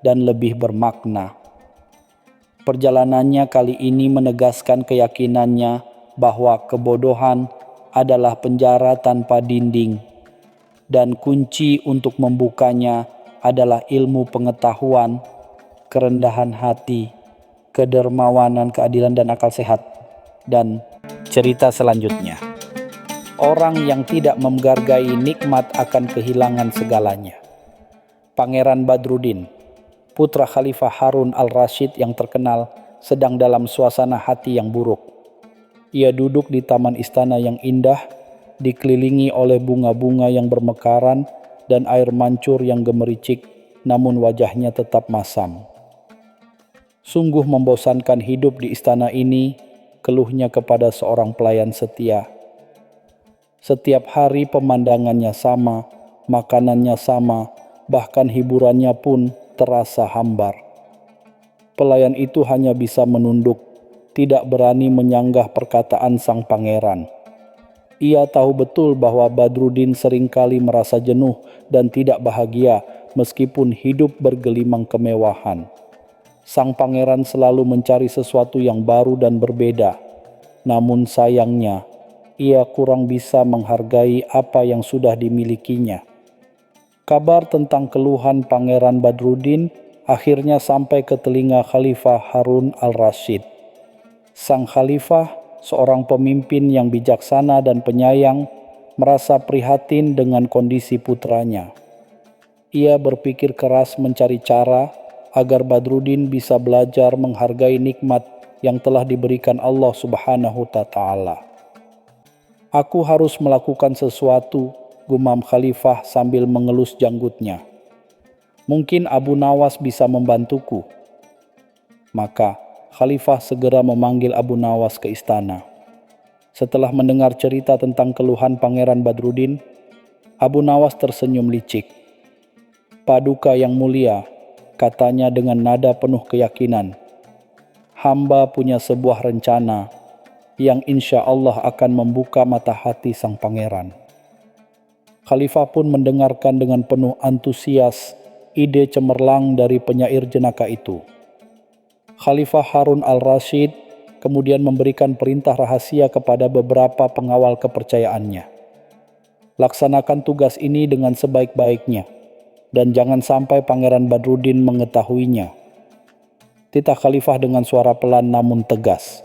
dan lebih bermakna. Perjalanannya kali ini menegaskan keyakinannya bahwa kebodohan adalah penjara tanpa dinding, dan kunci untuk membukanya adalah ilmu pengetahuan, kerendahan hati, kedermawanan, keadilan, dan akal sehat. Dan cerita selanjutnya, orang yang tidak menghargai nikmat akan kehilangan segalanya. Pangeran Badruddin, putra Khalifah Harun al-Rasyid yang terkenal, sedang dalam suasana hati yang buruk. Ia duduk di taman istana yang indah, dikelilingi oleh bunga-bunga yang bermekaran dan air mancur yang gemericik, namun wajahnya tetap masam. Sungguh membosankan hidup di istana ini, keluhnya kepada seorang pelayan setia. Setiap hari pemandangannya sama, makanannya sama, bahkan hiburannya pun terasa hambar. Pelayan itu hanya bisa menunduk, tidak berani menyanggah perkataan sang pangeran. Ia tahu betul bahwa Badruddin seringkali merasa jenuh dan tidak bahagia meskipun hidup bergelimang kemewahan. Sang pangeran selalu mencari sesuatu yang baru dan berbeda. Namun sayangnya, ia kurang bisa menghargai apa yang sudah dimilikinya. Kabar tentang keluhan Pangeran Badruddin akhirnya sampai ke telinga Khalifah Harun al-Rasyid. Sang Khalifah, seorang pemimpin yang bijaksana dan penyayang, merasa prihatin dengan kondisi putranya. Ia berpikir keras mencari cara agar Badruddin bisa belajar menghargai nikmat yang telah diberikan Allah Subhanahu wa Ta'ala. Aku harus melakukan sesuatu, gumam Khalifah sambil mengelus janggutnya. Mungkin Abu Nawas bisa membantuku. Maka Khalifah segera memanggil Abu Nawas ke istana. Setelah mendengar cerita tentang keluhan Pangeran Badruddin, Abu Nawas tersenyum licik. Paduka yang mulia, katanya dengan nada penuh keyakinan, hamba punya sebuah rencana yang insya Allah akan membuka mata hati sang pangeran. Khalifah pun mendengarkan dengan penuh antusias ide cemerlang dari penyair jenaka itu. Khalifah Harun al-Rasyid kemudian memberikan perintah rahasia kepada beberapa pengawal kepercayaannya. Laksanakan tugas ini dengan sebaik-baiknya, dan jangan sampai Pangeran Badruddin mengetahuinya. Titah Khalifah dengan suara pelan namun tegas.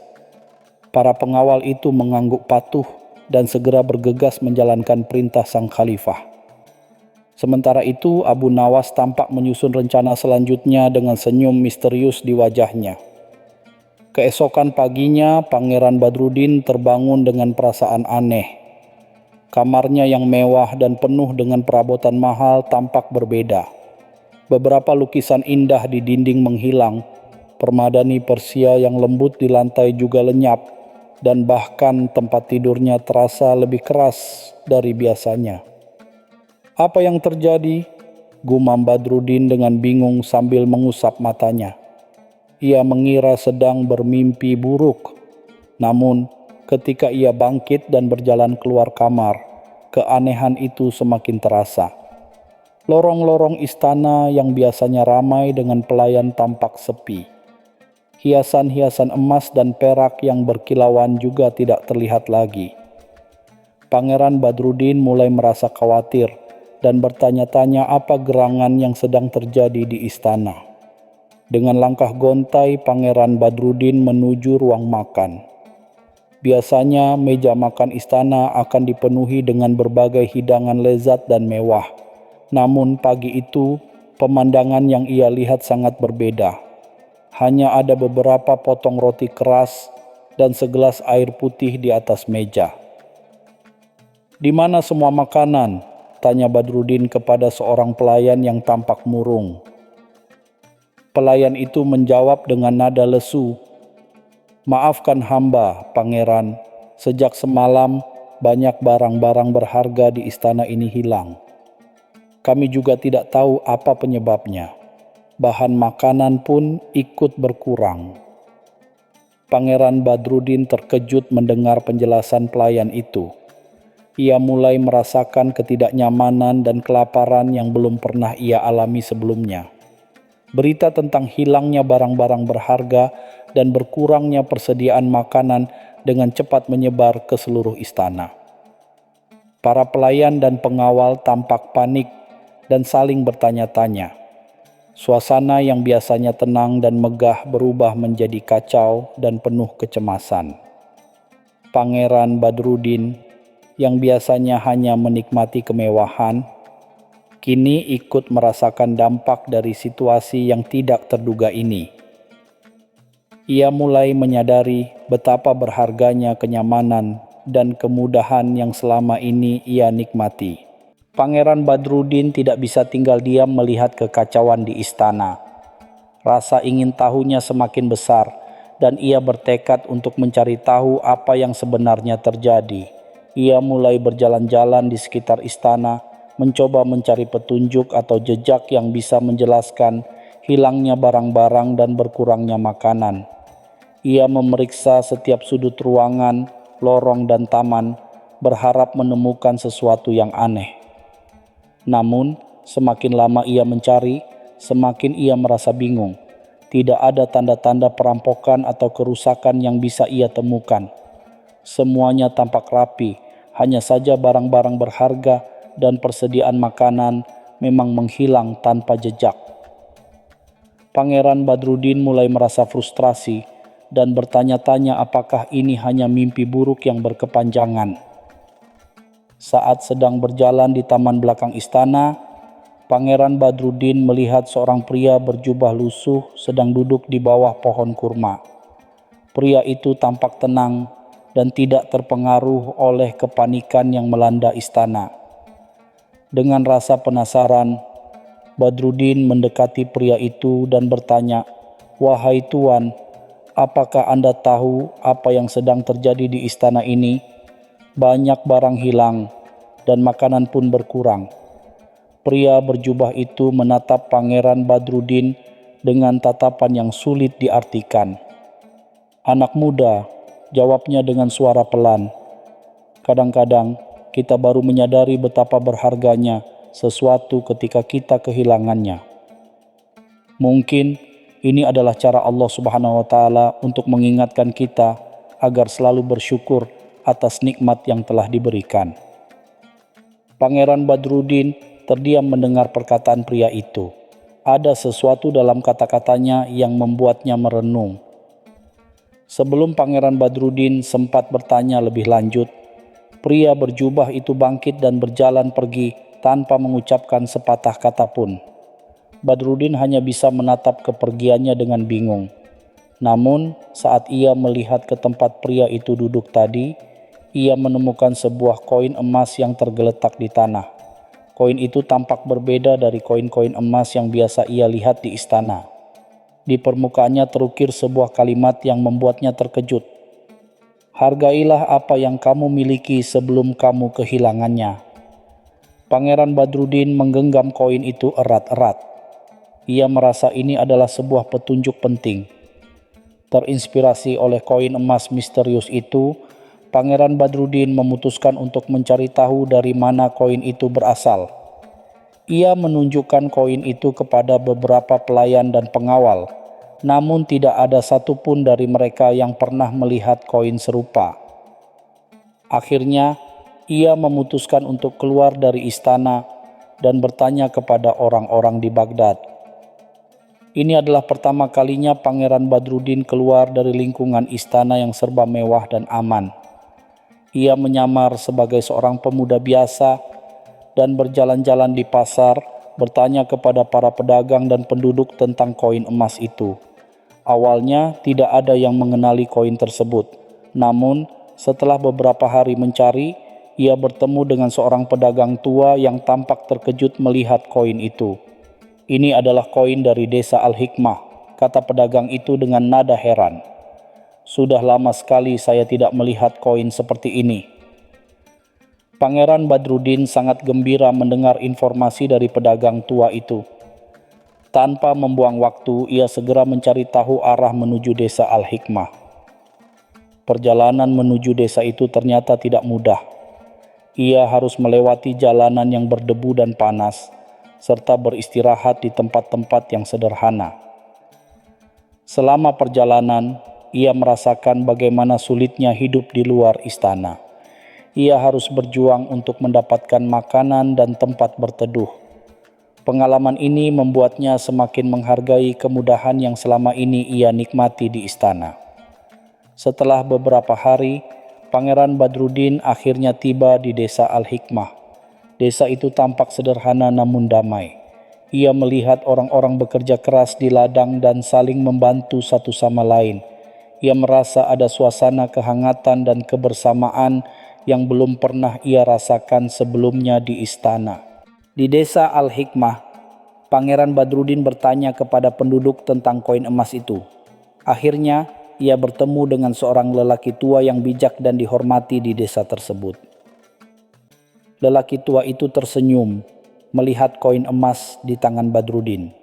Para pengawal itu mengangguk patuh dan segera bergegas menjalankan perintah sang Khalifah. Sementara itu, Abu Nawas tampak menyusun rencana selanjutnya dengan senyum misterius di wajahnya. Keesokan paginya, Pangeran Badruddin terbangun dengan perasaan aneh. Kamarnya yang mewah dan penuh dengan perabotan mahal tampak berbeda. Beberapa lukisan indah di dinding menghilang, permadani Persia yang lembut di lantai juga lenyap, dan bahkan tempat tidurnya terasa lebih keras dari biasanya. Apa yang terjadi? Gumam Badruddin dengan bingung sambil mengusap matanya. Ia mengira sedang bermimpi buruk. Namun, ketika ia bangkit dan berjalan keluar kamar, keanehan itu semakin terasa. Lorong-lorong istana yang biasanya ramai dengan pelayan tampak sepi. Hiasan-hiasan emas dan perak yang berkilauan juga tidak terlihat lagi. Pangeran Badruddin mulai merasa khawatir dan bertanya-tanya apa gerangan yang sedang terjadi di istana. Dengan langkah gontai, Pangeran Badruddin menuju ruang makan. Biasanya meja makan istana akan dipenuhi dengan berbagai hidangan lezat dan mewah. Namun pagi itu, pemandangan yang ia lihat sangat berbeda. Hanya ada beberapa potong roti keras dan segelas air putih di atas meja. "Di mana semua makanan?" tanya Badruddin kepada seorang pelayan yang tampak murung. Pelayan itu menjawab dengan nada lesu, "Maafkan hamba, Pangeran. Sejak semalam banyak barang-barang berharga di istana ini hilang. Kami juga tidak tahu apa penyebabnya. Bahan makanan pun ikut berkurang." Pangeran Badruddin terkejut mendengar penjelasan pelayan itu. Ia mulai merasakan ketidaknyamanan dan kelaparan yang belum pernah ia alami sebelumnya. Berita tentang hilangnya barang-barang berharga dan berkurangnya persediaan makanan dengan cepat menyebar ke seluruh istana. Para pelayan dan pengawal tampak panik dan saling bertanya-tanya. Suasana yang biasanya tenang dan megah berubah menjadi kacau dan penuh kecemasan. Pangeran Badruddin yang biasanya hanya menikmati kemewahan, kini ikut merasakan dampak dari situasi yang tidak terduga ini. Ia mulai menyadari betapa berharganya kenyamanan dan kemudahan yang selama ini ia nikmati. Pangeran Badruddin tidak bisa tinggal diam melihat kekacauan di istana. Rasa ingin tahunya semakin besar dan ia bertekad untuk mencari tahu apa yang sebenarnya terjadi. Ia mulai berjalan-jalan di sekitar istana, mencoba mencari petunjuk atau jejak yang bisa menjelaskan hilangnya barang-barang dan berkurangnya makanan. Ia memeriksa setiap sudut ruangan, lorong dan taman, berharap menemukan sesuatu yang aneh. Namun, semakin lama ia mencari, semakin ia merasa bingung. Tidak ada tanda-tanda perampokan atau kerusakan yang bisa ia temukan. Semuanya tampak rapi, hanya saja barang-barang berharga dan persediaan makanan memang menghilang tanpa jejak. Pangeran Badruddin mulai merasa frustrasi dan bertanya-tanya apakah ini hanya mimpi buruk yang berkepanjangan. Saat sedang berjalan di taman belakang istana, Pangeran Badruddin melihat seorang pria berjubah lusuh sedang duduk di bawah pohon kurma. Pria itu tampak tenang dan tidak terpengaruh oleh kepanikan yang melanda istana. Dengan rasa penasaran, Badruddin mendekati pria itu dan bertanya, "Wahai Tuan, apakah Anda tahu apa yang sedang terjadi di istana ini? Banyak barang hilang dan makanan pun berkurang." Pria berjubah itu menatap Pangeran Badruddin dengan tatapan yang sulit diartikan. "Anak muda," jawabnya dengan suara pelan, "kadang-kadang kita baru menyadari betapa berharganya sesuatu ketika kita kehilangannya. Mungkin ini adalah cara Allah Subhanahu wa Ta'ala untuk mengingatkan kita agar selalu bersyukur atas nikmat yang telah diberikan." Pangeran Badruddin terdiam mendengar perkataan pria itu. Ada sesuatu dalam kata-katanya yang membuatnya merenung. Sebelum Pangeran Badruddin sempat bertanya lebih lanjut, pria berjubah itu bangkit dan berjalan pergi tanpa mengucapkan sepatah kata pun. Badruddin hanya bisa menatap kepergiannya dengan bingung. Namun, saat ia melihat ke tempat pria itu duduk tadi, ia menemukan sebuah koin emas yang tergeletak di tanah. Koin itu tampak berbeda dari koin-koin emas yang biasa ia lihat di istana. Di permukaannya terukir sebuah kalimat yang membuatnya terkejut. "Hargailah apa yang kamu miliki sebelum kamu kehilangannya." Pangeran Badruddin menggenggam koin itu erat-erat. Ia merasa ini adalah sebuah petunjuk penting. Terinspirasi oleh koin emas misterius itu, Pangeran Badruddin memutuskan untuk mencari tahu dari mana koin itu berasal. Ia menunjukkan koin itu kepada beberapa pelayan dan pengawal, namun tidak ada satupun dari mereka yang pernah melihat koin serupa. Akhirnya, ia memutuskan untuk keluar dari istana dan bertanya kepada orang-orang di Baghdad. Ini adalah pertama kalinya Pangeran Badruddin keluar dari lingkungan istana yang serba mewah dan aman. Ia menyamar sebagai seorang pemuda biasa dan berjalan-jalan di pasar, bertanya kepada para pedagang dan penduduk tentang koin emas itu. Awalnya tidak ada yang mengenali koin tersebut. Namun, setelah beberapa hari mencari, ia bertemu dengan seorang pedagang tua yang tampak terkejut melihat koin itu. "Ini adalah koin dari desa Al-Hikmah," kata pedagang itu dengan nada heran. "Sudah lama sekali saya tidak melihat koin seperti ini." Pangeran Badruddin sangat gembira mendengar informasi dari pedagang tua itu. Tanpa membuang waktu, ia segera mencari tahu arah menuju desa Al-Hikmah. Perjalanan menuju desa itu ternyata tidak mudah. Ia harus melewati jalanan yang berdebu dan panas, serta beristirahat di tempat-tempat yang sederhana. Selama perjalanan, ia merasakan bagaimana sulitnya hidup di luar istana. Ia harus berjuang untuk mendapatkan makanan dan tempat berteduh. Pengalaman ini membuatnya semakin menghargai kemudahan yang selama ini ia nikmati di istana. Setelah beberapa hari, Pangeran Badruddin akhirnya tiba di desa Al-Hikmah. Desa itu tampak sederhana namun damai. Ia melihat orang-orang bekerja keras di ladang dan saling membantu satu sama lain. Ia merasa ada suasana kehangatan dan kebersamaan yang belum pernah ia rasakan sebelumnya di istana. Di desa Al-Hikmah, Pangeran Badruddin bertanya kepada penduduk tentang koin emas itu. Akhirnya, ia bertemu dengan seorang lelaki tua yang bijak dan dihormati di desa tersebut. Lelaki tua itu tersenyum melihat koin emas di tangan Badruddin.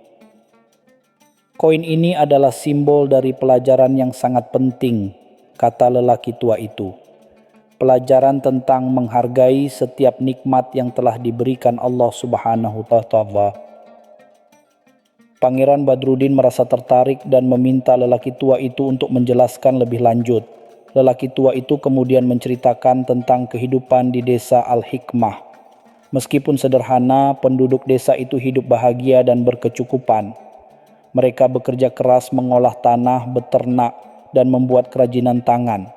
Koin ini adalah simbol dari pelajaran yang sangat penting, kata lelaki tua itu. Pelajaran tentang menghargai setiap nikmat yang telah diberikan Allah Subhanahu wa Ta'ala. Pangeran Badruddin merasa tertarik dan meminta lelaki tua itu untuk menjelaskan lebih lanjut. Lelaki tua itu kemudian menceritakan tentang kehidupan di desa Al-Hikmah. Meskipun sederhana, penduduk desa itu hidup bahagia dan berkecukupan. Mereka bekerja keras mengolah tanah, beternak, dan membuat kerajinan tangan.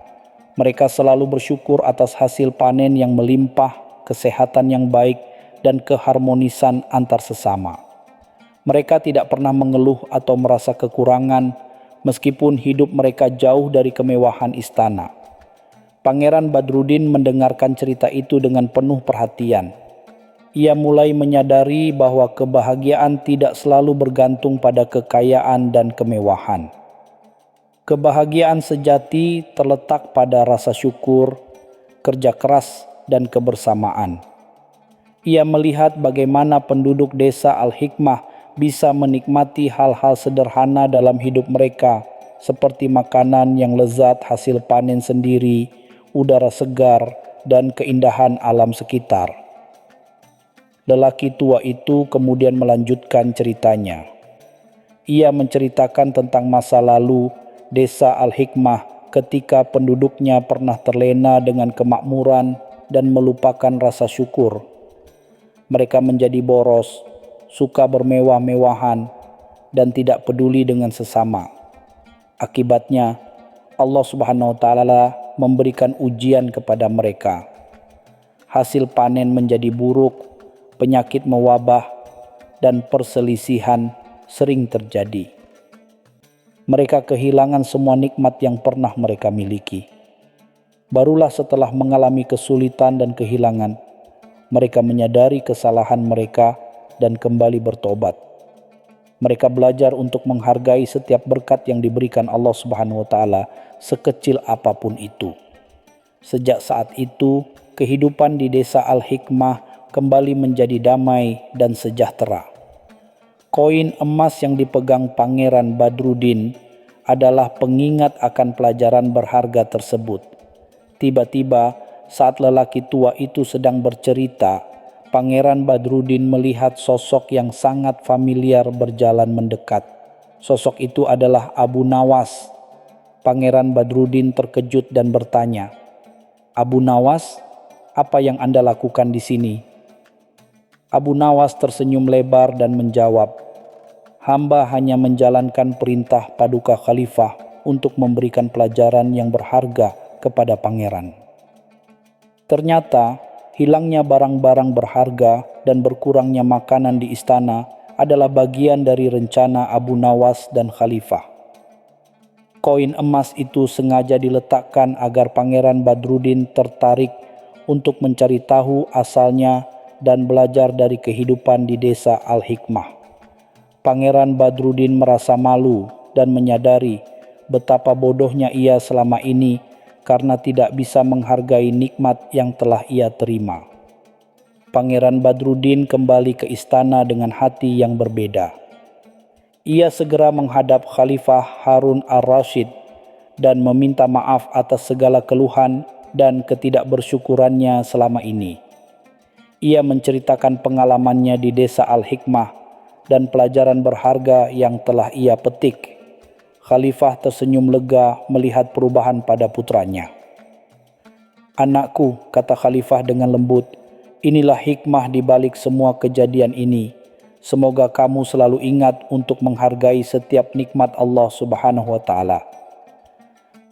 Mereka selalu bersyukur atas hasil panen yang melimpah, kesehatan yang baik, dan keharmonisan antar sesama. Mereka tidak pernah mengeluh atau merasa kekurangan, meskipun hidup mereka jauh dari kemewahan istana. Pangeran Badruddin mendengarkan cerita itu dengan penuh perhatian. Ia mulai menyadari bahwa kebahagiaan tidak selalu bergantung pada kekayaan dan kemewahan. Kebahagiaan sejati terletak pada rasa syukur, kerja keras, dan kebersamaan. Ia melihat bagaimana penduduk desa Al-Hikmah bisa menikmati hal-hal sederhana dalam hidup mereka, seperti makanan yang lezat hasil panen sendiri, udara segar, dan keindahan alam sekitar. Lelaki tua itu kemudian melanjutkan ceritanya. Ia menceritakan tentang masa lalu desa Al-Hikmah ketika penduduknya pernah terlena dengan kemakmuran dan melupakan rasa syukur. Mereka menjadi boros, suka bermewah-mewahan, dan tidak peduli dengan sesama. Akibatnya, Allah Subhanahu wa Ta'ala memberikan ujian kepada mereka. Hasil panen menjadi buruk, penyakit mewabah, dan perselisihan sering terjadi. Mereka kehilangan semua nikmat yang pernah mereka miliki. Barulah setelah mengalami kesulitan dan kehilangan, mereka menyadari kesalahan mereka dan kembali bertobat. Mereka belajar untuk menghargai setiap berkat yang diberikan Allah Subhanahu wa Ta'ala, sekecil apapun itu. Sejak saat itu, kehidupan di desa Al-Hikmah kembali menjadi damai dan sejahtera. Koin emas yang dipegang Pangeran Badruddin adalah pengingat akan pelajaran berharga tersebut. Tiba-tiba, saat lelaki tua itu sedang bercerita, Pangeran Badruddin melihat sosok yang sangat familiar berjalan mendekat. Sosok itu adalah Abu Nawas. Pangeran Badruddin terkejut dan bertanya, "Abu Nawas, apa yang Anda lakukan di sini?" Abu Nawas tersenyum lebar dan menjawab, "Hamba hanya menjalankan perintah Paduka Khalifah untuk memberikan pelajaran yang berharga kepada pangeran." Ternyata, hilangnya barang-barang berharga dan berkurangnya makanan di istana adalah bagian dari rencana Abu Nawas dan Khalifah. Koin emas itu sengaja diletakkan agar Pangeran Badruddin tertarik untuk mencari tahu asalnya dan belajar dari kehidupan di desa Al-Hikmah. Pangeran Badruddin merasa malu dan menyadari betapa bodohnya ia selama ini karena tidak bisa menghargai nikmat yang telah ia terima. Pangeran Badruddin kembali ke istana dengan hati yang berbeda. Ia segera menghadap Khalifah Harun al-Rashid dan meminta maaf atas segala keluhan dan ketidakbersyukurannya selama ini. Ia menceritakan pengalamannya di desa Al-Hikmah dan pelajaran berharga yang telah ia petik. Khalifah tersenyum lega melihat perubahan pada putranya. "Anakku," kata Khalifah dengan lembut, "inilah hikmah di balik semua kejadian ini. Semoga kamu selalu ingat untuk menghargai setiap nikmat Allah Subhanahu wa Ta'ala."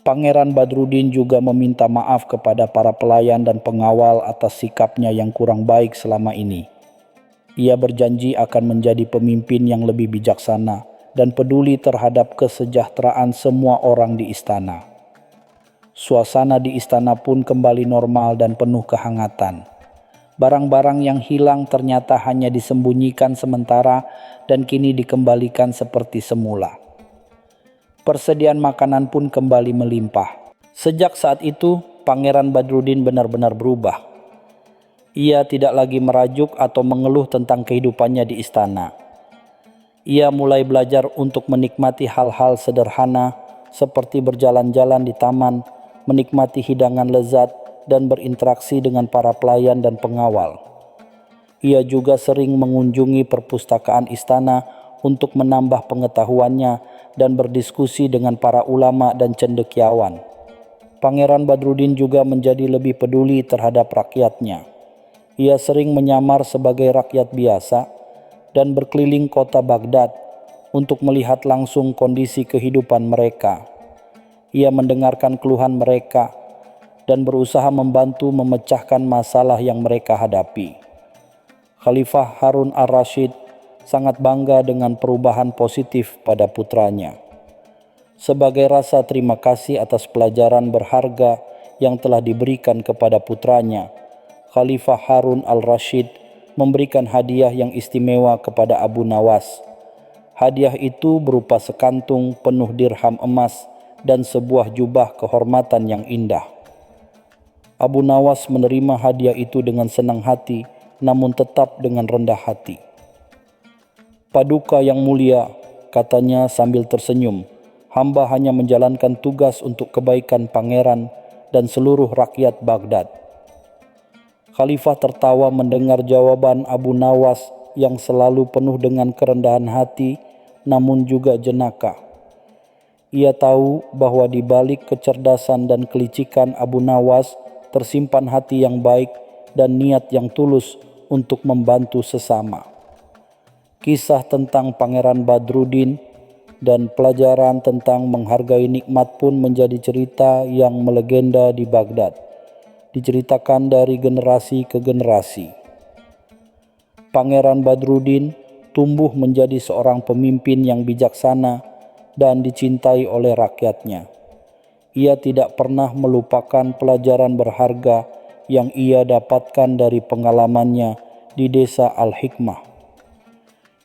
Pangeran Badruddin juga meminta maaf kepada para pelayan dan pengawal atas sikapnya yang kurang baik selama ini. Ia berjanji akan menjadi pemimpin yang lebih bijaksana dan peduli terhadap kesejahteraan semua orang di istana. Suasana di istana pun kembali normal dan penuh kehangatan. Barang-barang yang hilang ternyata hanya disembunyikan sementara dan kini dikembalikan seperti semula. Persediaan makanan pun kembali melimpah. Sejak saat itu, Pangeran Badruddin benar-benar berubah. Ia tidak lagi merajuk atau mengeluh tentang kehidupannya di istana. Ia mulai belajar untuk menikmati hal-hal sederhana seperti berjalan-jalan di taman, menikmati hidangan lezat, dan berinteraksi dengan para pelayan dan pengawal. Ia juga sering mengunjungi perpustakaan istana untuk menambah pengetahuannya dan berdiskusi dengan para ulama dan cendekiawan. Pangeran Badruddin juga menjadi lebih peduli terhadap rakyatnya. Ia sering menyamar sebagai rakyat biasa dan berkeliling kota Baghdad untuk melihat langsung kondisi kehidupan mereka. Ia mendengarkan keluhan mereka dan berusaha membantu memecahkan masalah yang mereka hadapi. Khalifah Harun al-Rashid sangat bangga dengan perubahan positif pada putranya. Sebagai rasa terima kasih atas pelajaran berharga yang telah diberikan kepada putranya, Khalifah Harun al-Rashid memberikan hadiah yang istimewa kepada Abu Nawas. Hadiah itu berupa sekantung penuh dirham emas dan sebuah jubah kehormatan yang indah. Abu Nawas menerima hadiah itu dengan senang hati, namun tetap dengan rendah hati. "Paduka yang mulia," katanya sambil tersenyum, "hamba hanya menjalankan tugas untuk kebaikan pangeran dan seluruh rakyat Baghdad." Khalifah tertawa mendengar jawaban Abu Nawas yang selalu penuh dengan kerendahan hati namun juga jenaka. Ia tahu bahwa di balik kecerdasan dan kelicikan Abu Nawas tersimpan hati yang baik dan niat yang tulus untuk membantu sesama. Kisah tentang Pangeran Badruddin dan pelajaran tentang menghargai nikmat pun menjadi cerita yang melegenda di Baghdad, diceritakan dari generasi ke generasi. Pangeran Badruddin tumbuh menjadi seorang pemimpin yang bijaksana dan dicintai oleh rakyatnya. Ia tidak pernah melupakan pelajaran berharga yang ia dapatkan dari pengalamannya di desa Al-Hikmah.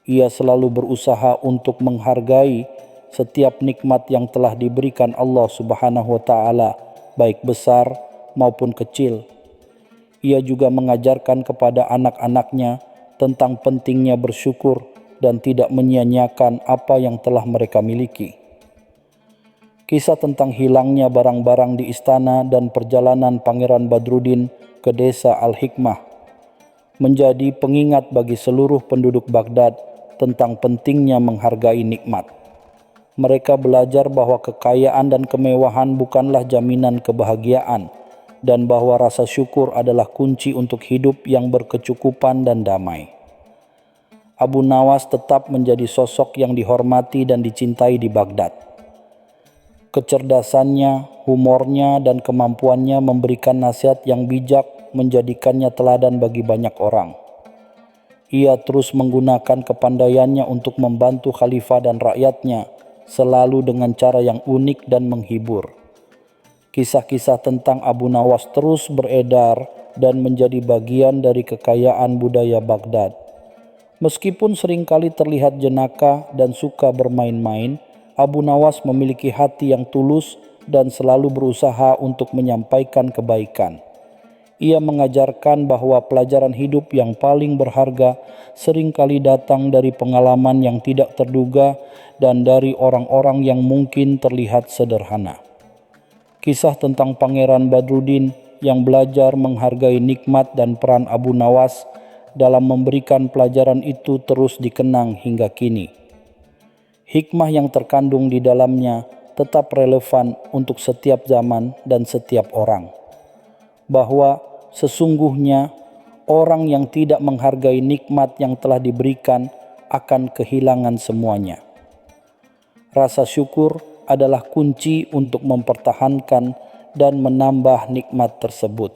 Ia selalu berusaha untuk menghargai setiap nikmat yang telah diberikan Allah Subhanahu wa Ta'ala, baik besar maupun kecil. Ia juga mengajarkan kepada anak-anaknya tentang pentingnya bersyukur dan tidak menyia-nyiakan apa yang telah mereka miliki. Kisah tentang hilangnya barang-barang di istana dan perjalanan Pangeran Badruddin ke desa Al-Hikmah menjadi pengingat bagi seluruh penduduk Baghdad tentang pentingnya menghargai nikmat. Mereka belajar bahwa kekayaan dan kemewahan bukanlah jaminan kebahagiaan dan bahwa rasa syukur adalah kunci untuk hidup yang berkecukupan dan damai. Abu Nawas tetap menjadi sosok yang dihormati dan dicintai di Baghdad. Kecerdasannya, humornya, dan kemampuannya memberikan nasihat yang bijak menjadikannya teladan bagi banyak orang. Ia terus menggunakan kepandaiannya untuk membantu khalifah dan rakyatnya, selalu dengan cara yang unik dan menghibur. Kisah-kisah tentang Abu Nawas terus beredar dan menjadi bagian dari kekayaan budaya Baghdad. Meskipun seringkali terlihat jenaka dan suka bermain-main, Abu Nawas memiliki hati yang tulus dan selalu berusaha untuk menyampaikan kebaikan. Ia mengajarkan bahwa pelajaran hidup yang paling berharga seringkali datang dari pengalaman yang tidak terduga dan dari orang-orang yang mungkin terlihat sederhana. Kisah tentang Pangeran Badruddin yang belajar menghargai nikmat dan peran Abu Nawas dalam memberikan pelajaran itu terus dikenang hingga kini. Hikmah yang terkandung di dalamnya tetap relevan untuk setiap zaman dan setiap orang. Bahwa sesungguhnya orang yang tidak menghargai nikmat yang telah diberikan akan kehilangan semuanya. Rasa syukur adalah kunci untuk mempertahankan dan menambah nikmat tersebut.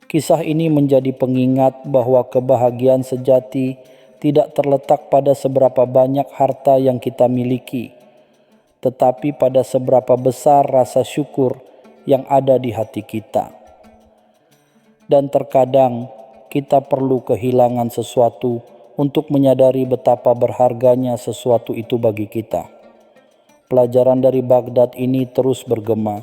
Kisah ini menjadi pengingat bahwa kebahagiaan sejati tidak terletak pada seberapa banyak harta yang kita miliki, tetapi pada seberapa besar rasa syukur yang ada di hati kita. Dan terkadang kita perlu kehilangan sesuatu untuk menyadari betapa berharganya sesuatu itu bagi kita. Pelajaran dari Baghdad ini terus bergema,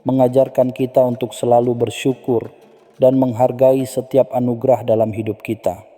mengajarkan kita untuk selalu bersyukur dan menghargai setiap anugerah dalam hidup kita.